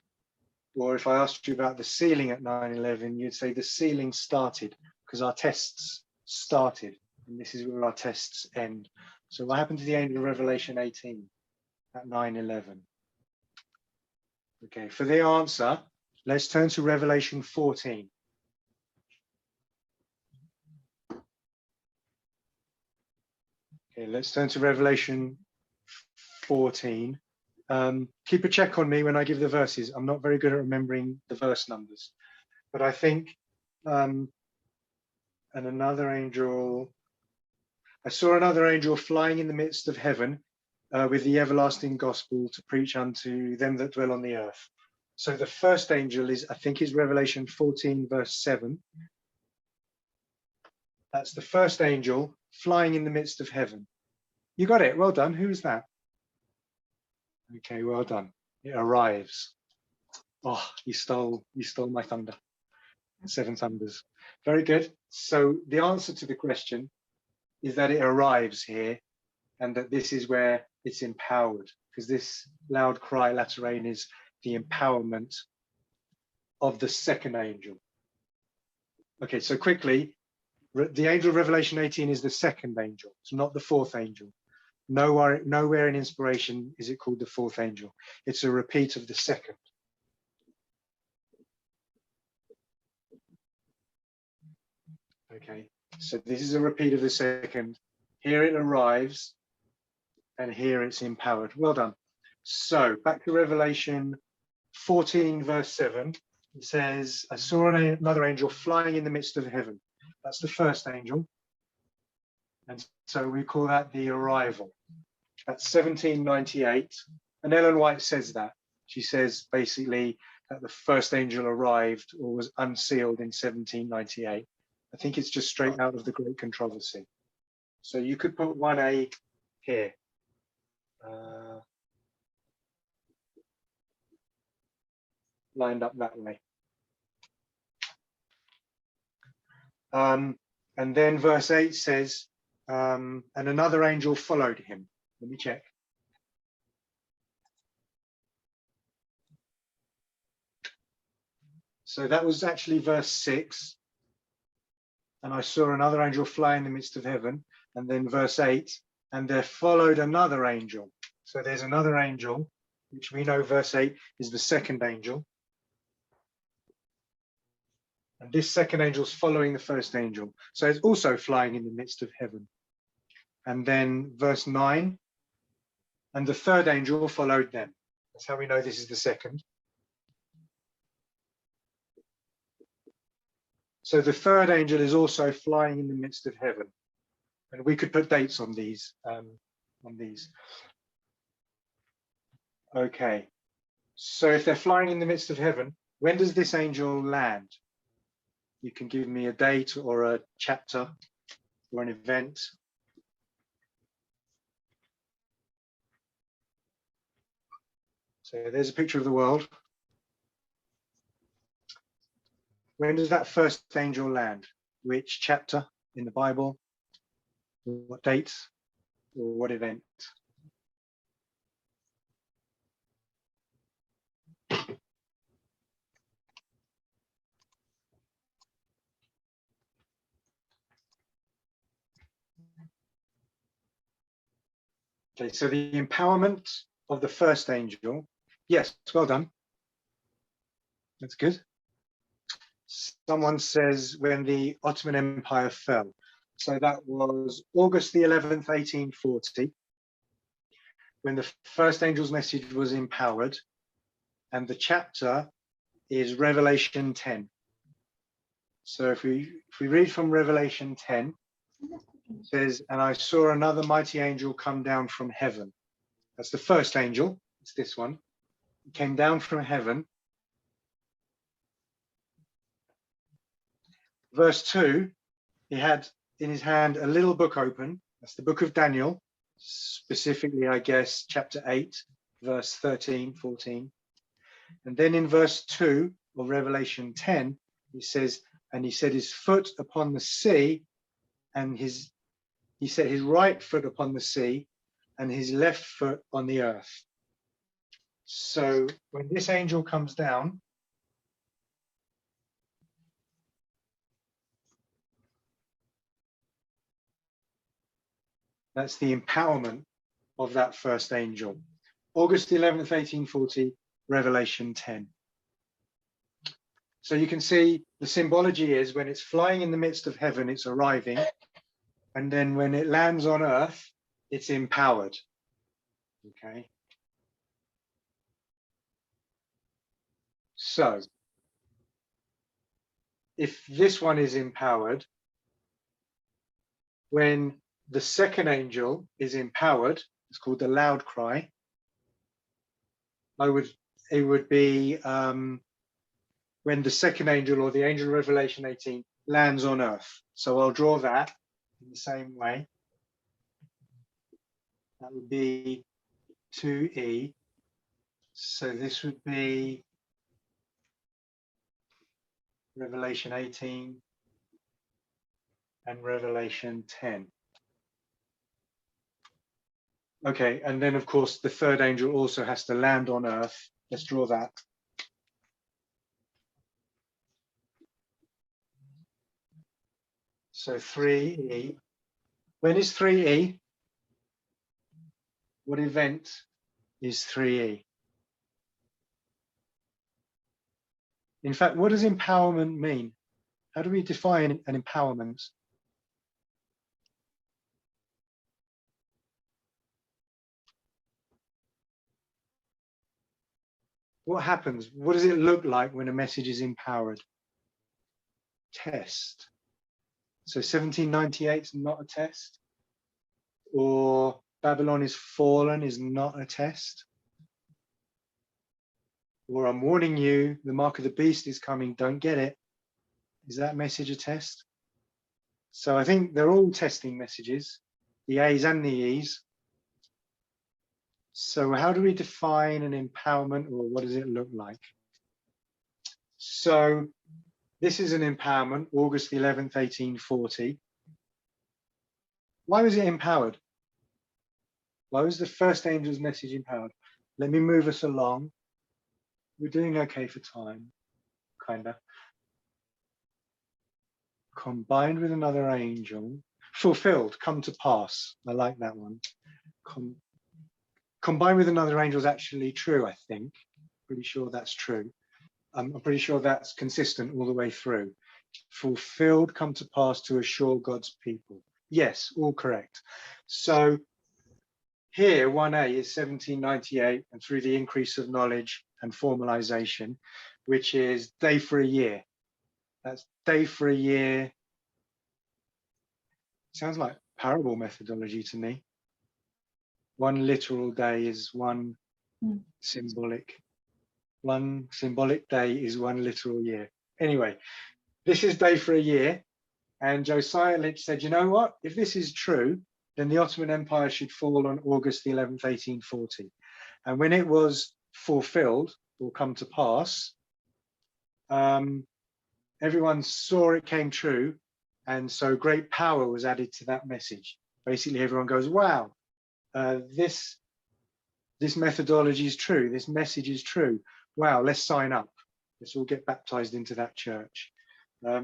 Or if I asked you about the sealing at 9/11, you'd say the sealing started because our tests started. And this is where our tests end. So what happened to the angel of Revelation 18 at 9/11? Okay, for the answer, let's turn to Revelation 14. Okay, let's turn to Revelation 14. Keep a check on me when I give the verses. I'm not very good at remembering the verse numbers, but I think, and another angel, I saw another angel flying in the midst of heaven with the everlasting gospel to preach unto them that dwell on the earth. So the first angel is, I think, is Revelation 14, verse 7. That's the first angel flying in the midst of heaven. You got it. Well done. Who is that? Okay, well done. It arrives. Oh, you stole my thunder. 7 thunders. Very good. So the answer to the question is that it arrives here, and that this is where it's empowered, because this loud cry, latter rain, is the empowerment of the second angel. Okay, so quickly, the angel of Revelation 18 is the second angel. It's not the fourth angel. Nowhere in inspiration is it called the fourth angel. It's a repeat of the second. Okay, so this is a repeat of the second. Here it arrives, and here it's empowered. Well done. So back to Revelation 14, verse 7. It says, I saw another angel flying in the midst of heaven. That's the first angel. And so we call that the arrival. That's 1798. And Ellen White says that. She says basically that the first angel arrived or was unsealed in 1798. I think it's just straight out of the Great Controversy. So you could put 1A here. Lined up that way. And then verse 8 says, and another angel followed him. Let me check. So that was actually verse 6. And I saw another angel fly in the midst of heaven. And then verse 8, and there followed another angel. So there's another angel, which we know verse 8 is the second angel. And this second angel is following the first angel. So it's also flying in the midst of heaven. And then verse 9, and the third angel followed them. That's how we know this is the second. So the third angel is also flying in the midst of heaven. And we could put dates on these. Okay. So if they're flying in the midst of heaven, when does this angel land? You can give me a date or a chapter or an event. So there's a picture of the world. When does that first angel land? Which chapter in the Bible? What date or what event? Okay, so the empowerment of the first angel. Yes, well done. That's good. Someone says when the Ottoman Empire fell. So that was August the 11th, 1840, when the first angel's message was empowered. And the chapter is Revelation 10. So if we read from Revelation 10, it says, and I saw another mighty angel come down from heaven. That's the first angel. It's this one. He came down from heaven. Verse 2, he had in his hand a little book open. That's the book of Daniel, specifically, I guess, chapter 8, verse 13, 14. And then in verse 2 of Revelation 10, he says, and he set his foot upon the sea, and he set his right foot upon the sea, and his left foot on the earth. So when this angel comes down, that's the empowerment of that first angel. August 11th, 1840, Revelation 10. So you can see the symbology is when it's flying in the midst of heaven, it's arriving. And then when it lands on earth, it's empowered. Okay. So if this one is empowered, when the second angel is empowered, it's called the loud cry. It would be when the second angel or the angel of Revelation 18 lands on earth. So I'll draw that in the same way. That would be 2E. So this would be Revelation 18 and Revelation 10. Okay, and then of course the third angel also has to land on earth. Let's draw that. So 3E. When is 3E? What event is 3E? In fact, what does empowerment mean? How do we define an empowerment? what happens? What does it look like when a message is empowered? Test. So 1798 is not a test, or Babylon is fallen is not a test, or I'm warning you, the mark of the beast is coming, don't get it. Is that message a test? So I think they're all testing messages, the A's and the E's. So how do we define an empowerment, or what does it look like? So this is an empowerment, August the 11th, 1840. Why was it empowered? Why was the first angel's message empowered? Let me move us along. We're doing okay for time, kind of. Combined with another angel, fulfilled, come to pass. I like that one. Combined with another angel is actually true, I think. Pretty sure that's true. I'm pretty sure that's consistent all the way through. Fulfilled, come to pass to assure God's people. Yes, all correct. So here, 1A is 1798, and through the increase of knowledge and formalization, which is day for a year. That's day for a year. Sounds like parable methodology to me. One literal day is one symbolic. One symbolic day is one literal year. Anyway, this is day for a year. And Josiah Litch said, you know what? If this is true, then the Ottoman Empire should fall on August the 11th, 1840. And when it was fulfilled or come to pass, everyone saw it came true. And so great power was added to that message. Basically, everyone goes, wow, this methodology is true. This message is true. Wow, let's sign up. Let's all get baptized into that church.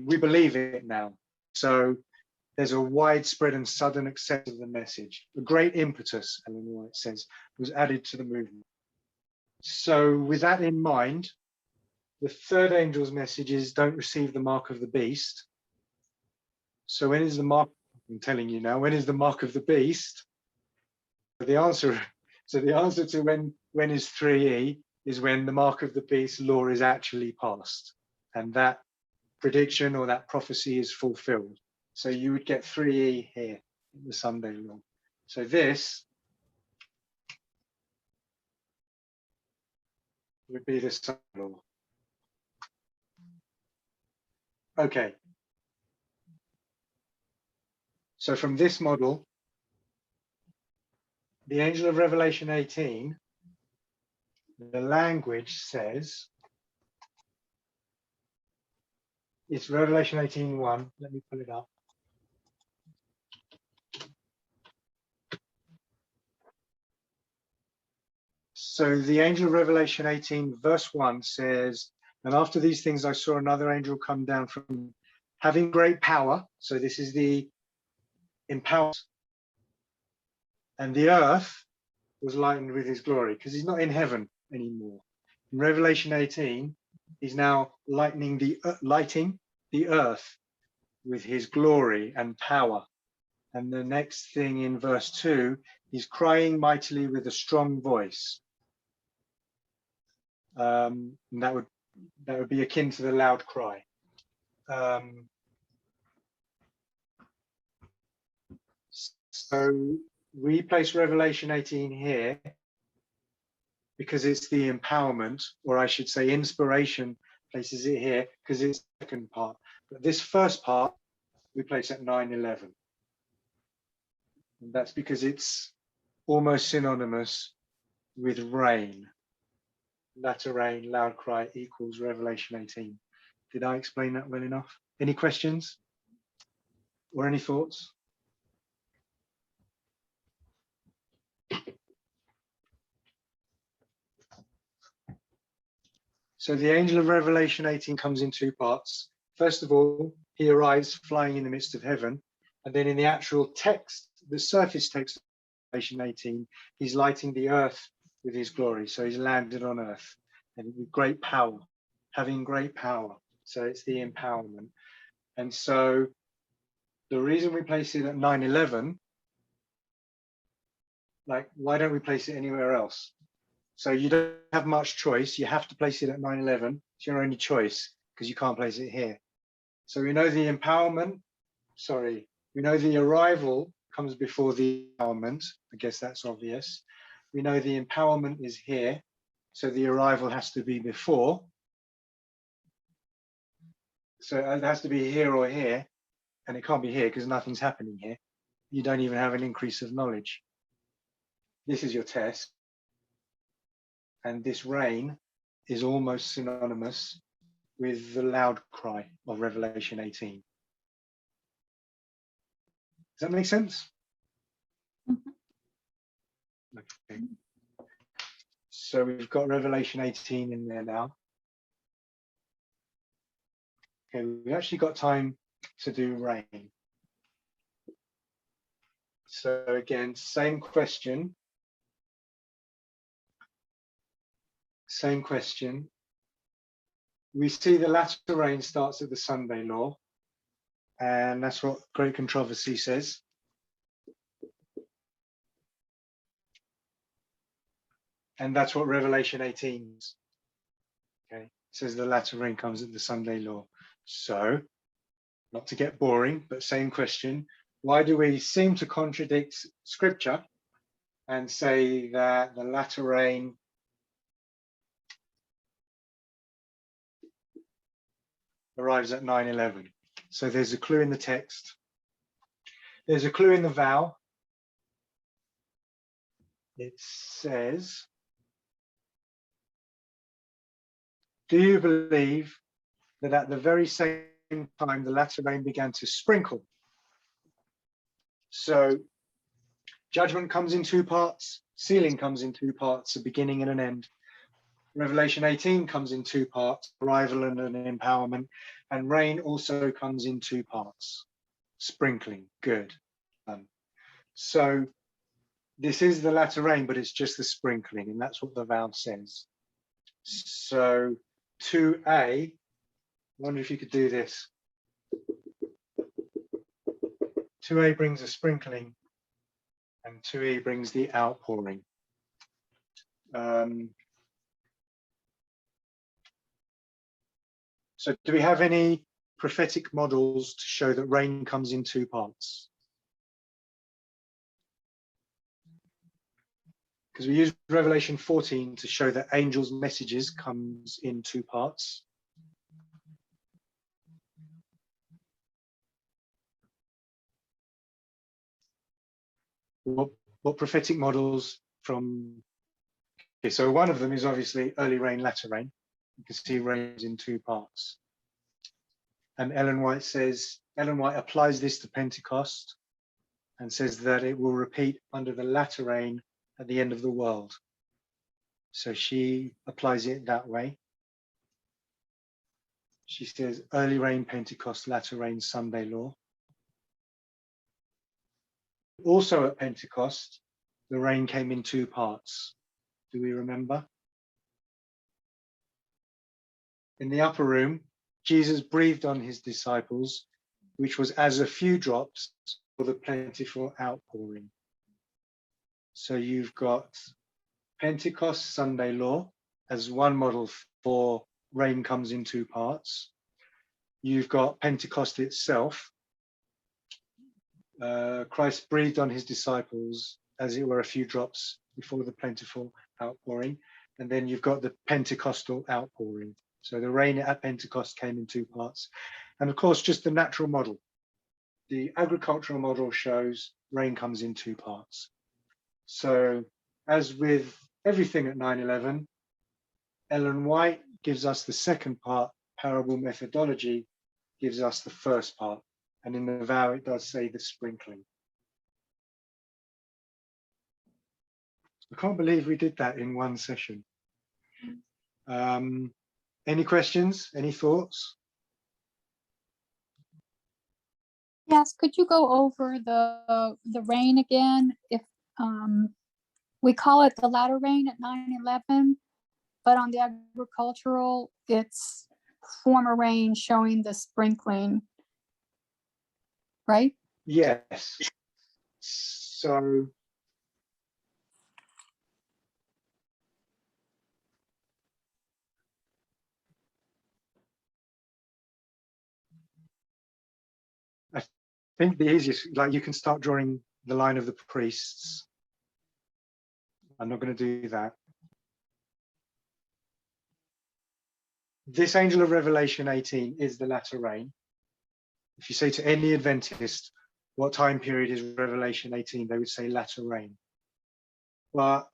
We believe it now. So there's a widespread and sudden acceptance of the message. A great impetus, Ellen White says, was added to the movement. So with that in mind, the third angel's message is don't receive the mark of the beast. So when is the mark, I'm telling you now, when is the mark of the beast? The answer to when is 3E is when the mark of the beast law is actually passed. And that prediction or that prophecy is fulfilled. So you would get 3E here in the Sunday law. So this would be the Sunday law. Okay. So from this model, the angel of Revelation 18, the language says, it's Revelation 18:1. Let me pull it up. So the angel of Revelation 18 verse 1 says, and after these things I saw another angel come down from having great power. So this is the empowered. And the earth was lightened with his glory, because he's not in heaven anymore. In Revelation 18, he's now lighting the earth with his glory and power. And the next thing in verse 2, he's crying mightily with a strong voice. And that would be akin to the loud cry. So we place Revelation 18 here because it's the empowerment, or I should say inspiration places it here because it's the second part. But this first part, we place at 9:11. And that's because it's almost synonymous with rain. Latter rain, loud cry equals Revelation 18. Did I explain that well enough? Any questions or any thoughts? So the angel of Revelation 18 comes in two parts. First of all, he arrives flying in the midst of heaven. And then in the actual text, the surface text of Revelation 18, he's lighting the earth with his glory. So he's landed on earth and with great power, having great power. So it's the empowerment. And so the reason we place it at 9:11, like, why don't we place it anywhere else? So you don't have much choice. You have to place it at 9/11. It's your only choice because you can't place it here. So we know the empowerment, we know the arrival comes before the empowerment. I guess that's obvious. We know the empowerment is here. So the arrival has to be before. So it has to be here or here. And it can't be here because nothing's happening here. You don't even have an increase of knowledge. This is your test. And this rain is almost synonymous with the loud cry of Revelation 18. Does that make sense? Okay. So we've got Revelation 18 in there now. Okay, we've actually got time to do rain. So again, same question. Same question. We see the latter rain starts at the Sunday law, and that's what Great Controversy says. And that's what Revelation 18 is. Okay, it says the latter rain comes at the Sunday law. So, not to get boring, but same question. Why do we seem to contradict scripture and say that the latter rain arrives at 9/11? So there's a clue in the text. There's a clue in the vow. It says, do you believe that at the very same time the latter rain began to sprinkle? So judgment comes in two parts, sealing comes in two parts, a beginning and an end. Revelation 18 comes in two parts, arrival and an empowerment, and rain also comes in two parts, sprinkling, good. So this is the latter rain, but it's just the sprinkling, and that's what the vow says. So 2a, I wonder if you could do this. 2a brings a sprinkling, and 2e brings the outpouring. So do we have any prophetic models to show that rain comes in two parts? Because we use Revelation 14 to show that angels' messages comes in two parts. What prophetic models from? Okay, so one of them is obviously early rain, latter rain. You can see rains in two parts. And Ellen White applies this to Pentecost and says that it will repeat under the latter rain at the end of the world. So she applies it that way. She says early rain, Pentecost, latter rain, Sunday law. Also at Pentecost, the rain came in two parts. Do we remember? In the upper room, Jesus breathed on his disciples, which was as a few drops for the plentiful outpouring. So you've got Pentecost, Sunday law as one model for rain comes in two parts. You've got Pentecost itself. Christ breathed on his disciples as it were a few drops before the plentiful outpouring. And then you've got the Pentecostal outpouring. So the rain at Pentecost came in two parts. And of course, just the natural model. The agricultural model shows rain comes in two parts. So as with everything at 9/11, Ellen White gives us the second part, parable methodology gives us the first part. And in the vow, it does say the sprinkling. I can't believe we did that in one session. Any questions? Any thoughts? Yes, could you go over the rain again? If we call it the latter rain at 9/11, but on the agricultural, it's former rain showing the sprinkling, right? Yes. So think the easiest, like you can start drawing the line of the priests. I'm not going to do that. This angel of Revelation 18 is the latter rain. If you say to any Adventist, what time period is Revelation 18? They would say latter rain. But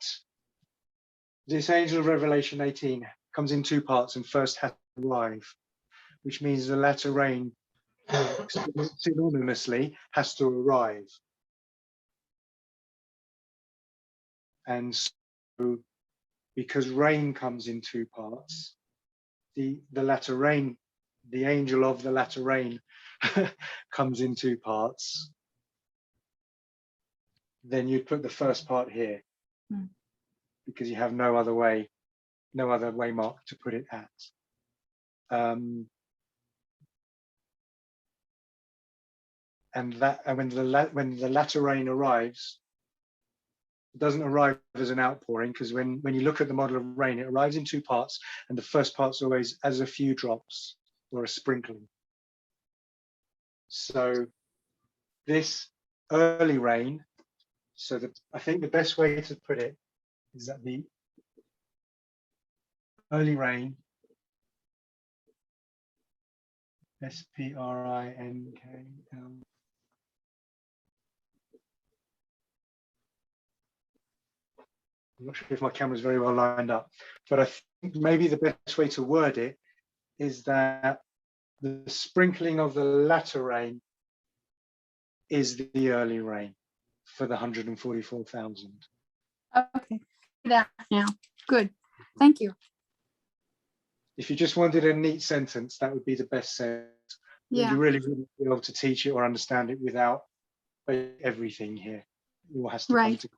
this angel of Revelation 18 comes in two parts and first has to arrive, which means the latter rain synonymously has to arrive. And so, because rain comes in two parts, the latter rain, the angel of the latter rain comes in two parts, then you'd put the first part here, because you have no other way mark to put it at. And when the latter rain arrives, it doesn't arrive as an outpouring, because when you look at the model of rain, it arrives in two parts, and the first part's always as a few drops or a sprinkling. So this early rain, I think the best way to put it is that the early rain, S-P-R-I-N-K-L, I'm not sure if my camera's very well lined up, but I think maybe the best way to word it is that the sprinkling of the latter rain is the early rain for the 144,000. Okay, that now, good, thank you. If you just wanted a neat sentence, that would be the best sentence. Yeah, You really wouldn't be able to teach it or understand it without everything here. It all has to come Right. together.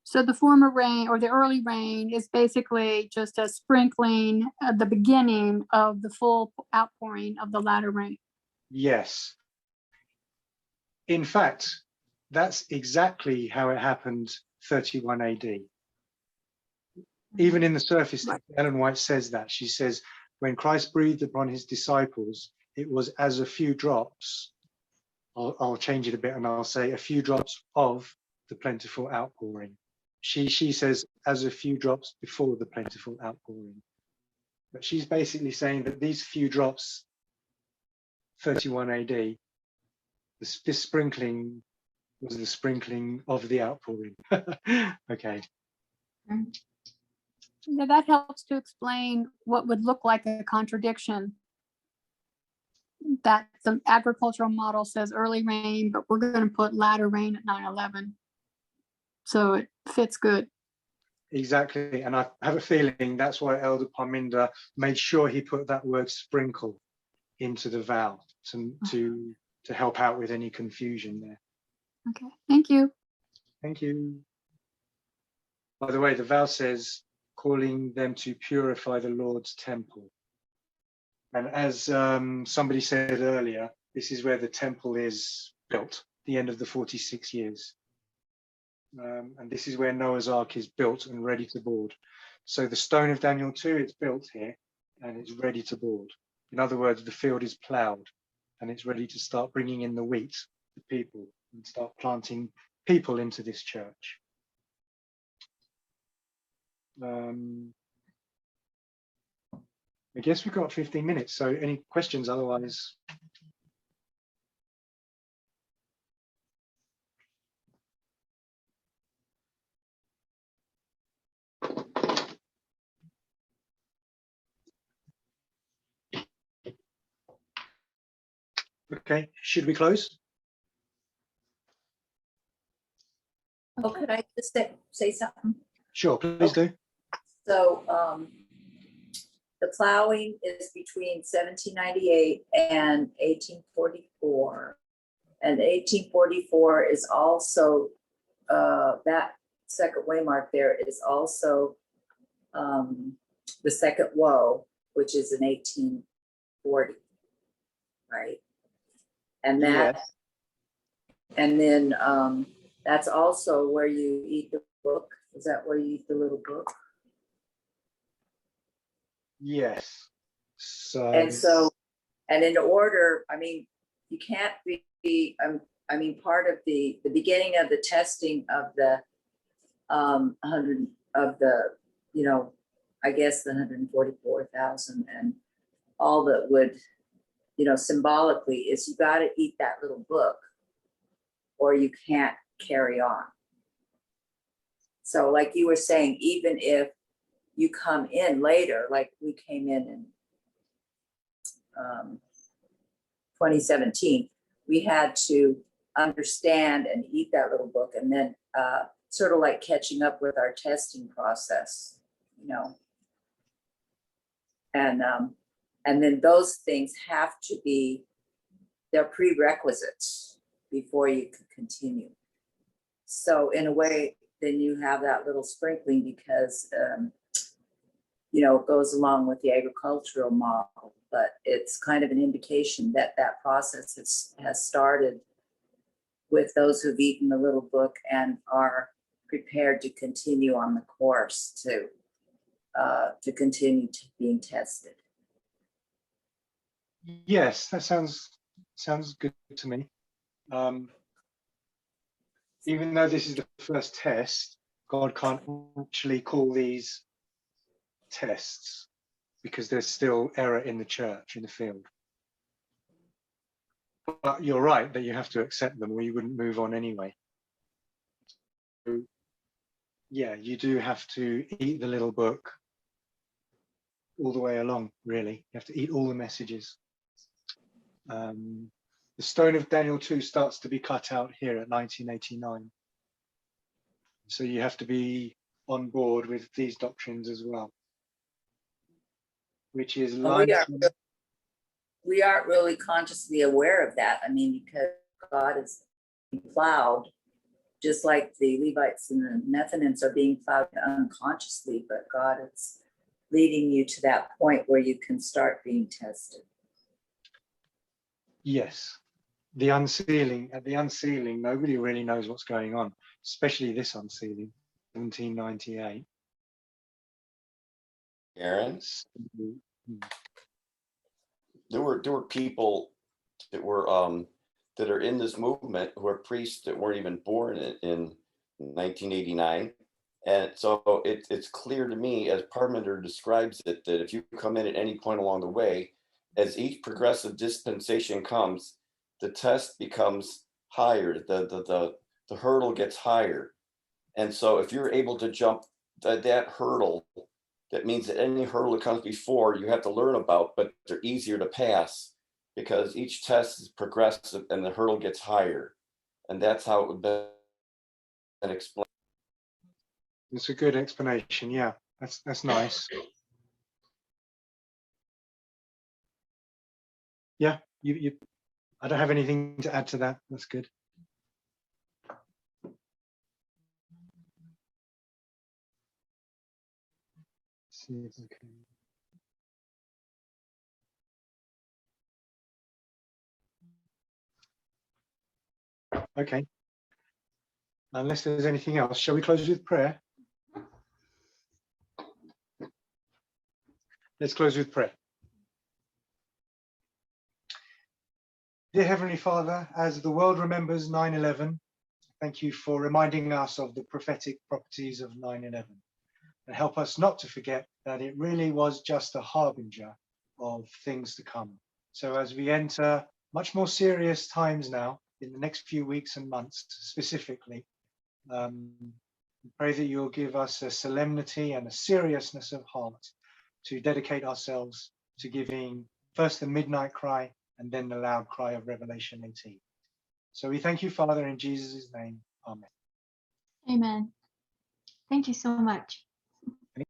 so the former rain or the early rain is basically just a sprinkling at the beginning of the full outpouring of the latter rain. Yes. In fact, that's exactly how it happened 31 AD. Even in the surface, Right. Ellen White says that. She says, when Christ breathed upon his disciples, it was as a few drops. I'll change it a bit and I'll say a few drops of the plentiful outpouring. She says as a few drops before the plentiful outpouring. But she's basically saying that these few drops, 31 AD, this sprinkling was the sprinkling of the outpouring. Okay. Yeah, that helps to explain what would look like a contradiction. That the agricultural model says early rain, but we're going to put latter rain at 9/11. So it fits good. Exactly, and I have a feeling that's why Elder Parminder made sure he put that word sprinkle into the vow to help out with any confusion there. Okay, thank you. Thank you. By the way, the vow says, calling them to purify the Lord's temple. And as somebody said earlier, this is where the temple is built, the end of the 46 years. And this is where Noah's Ark is built and ready to board. So the stone of Daniel 2, it's built here and it's ready to board. In other words, the field is plowed and it's ready to start bringing in the wheat, the people, and start planting people into this church. I guess we've got 15 minutes, so any questions otherwise? Okay, should we close? Oh, could I just say something? Sure, please do. So the plowing is between 1798 and 1844. And 1844 is also, that second waymark there is also the second woe, which is in 1840, right? And that, Yes. and then that's also where you eat the book. Is that where you eat the little book? Yes. And so, and in order, I mean, you can't be I mean, part of the beginning of the testing of the 100 of the, you know, I guess the 144,000 and all that would, you know, symbolically is you got to eat that little book or you can't carry on. So like you were saying, even if you come in later, like we came in 2017, we had to understand and eat that little book, and then sort of like catching up with our testing process, you know. And then those things have to be, they're prerequisites before you can continue. So in a way, then you have that little sprinkling because, you know, it goes along with the agricultural model, but it's kind of an indication that that process has started with those who've eaten the little book and are prepared to continue on the course to continue being tested. Yes, that sounds good to me. Even though this is the first test, God can't actually call these tests because there's still error in the church, in the field. But you're right that you have to accept them or you wouldn't move on anyway. So, yeah, you do have to eat the little book all the way along, really. You have to eat all the messages. The stone of Daniel 2 starts to be cut out here at 1989. So you have to be on board with these doctrines as well, which is We aren't really consciously aware of that. I mean, because God is plowed, just like the Levites and the Methanims are being plowed unconsciously, but God is leading you to that point where you can start being tested. Yes. The unsealing, at the unsealing, nobody really knows what's going on, especially this unsealing, 1798. Aaron, there were people that were that are in this movement who are priests that weren't even born in 1989. And so it's clear to me, as Parmenter describes it, that if you come in at any point along the way, as each progressive dispensation comes, the test becomes higher, the hurdle gets higher. And so if you're able to jump that hurdle, that means that any hurdle that comes before you have to learn about, but they're easier to pass because each test is progressive and the hurdle gets higher. And that's how it would be explained. It's a good explanation. Yeah, that's nice. Yeah, I don't have anything to add to that. That's good. See if I can. Okay. Unless there's anything else, shall we close with prayer? Let's close with prayer. Dear Heavenly Father, as the world remembers 9/11, thank you for reminding us of the prophetic properties of 9/11 and help us not to forget that it really was just a harbinger of things to come. So as we enter much more serious times now, in the next few weeks and months specifically, we pray that you'll give us a solemnity and a seriousness of heart to dedicate ourselves to giving first the midnight cry and then the loud cry of Revelation 18. So we thank you, Father, in Jesus' name. Amen. Amen. Thank you so much.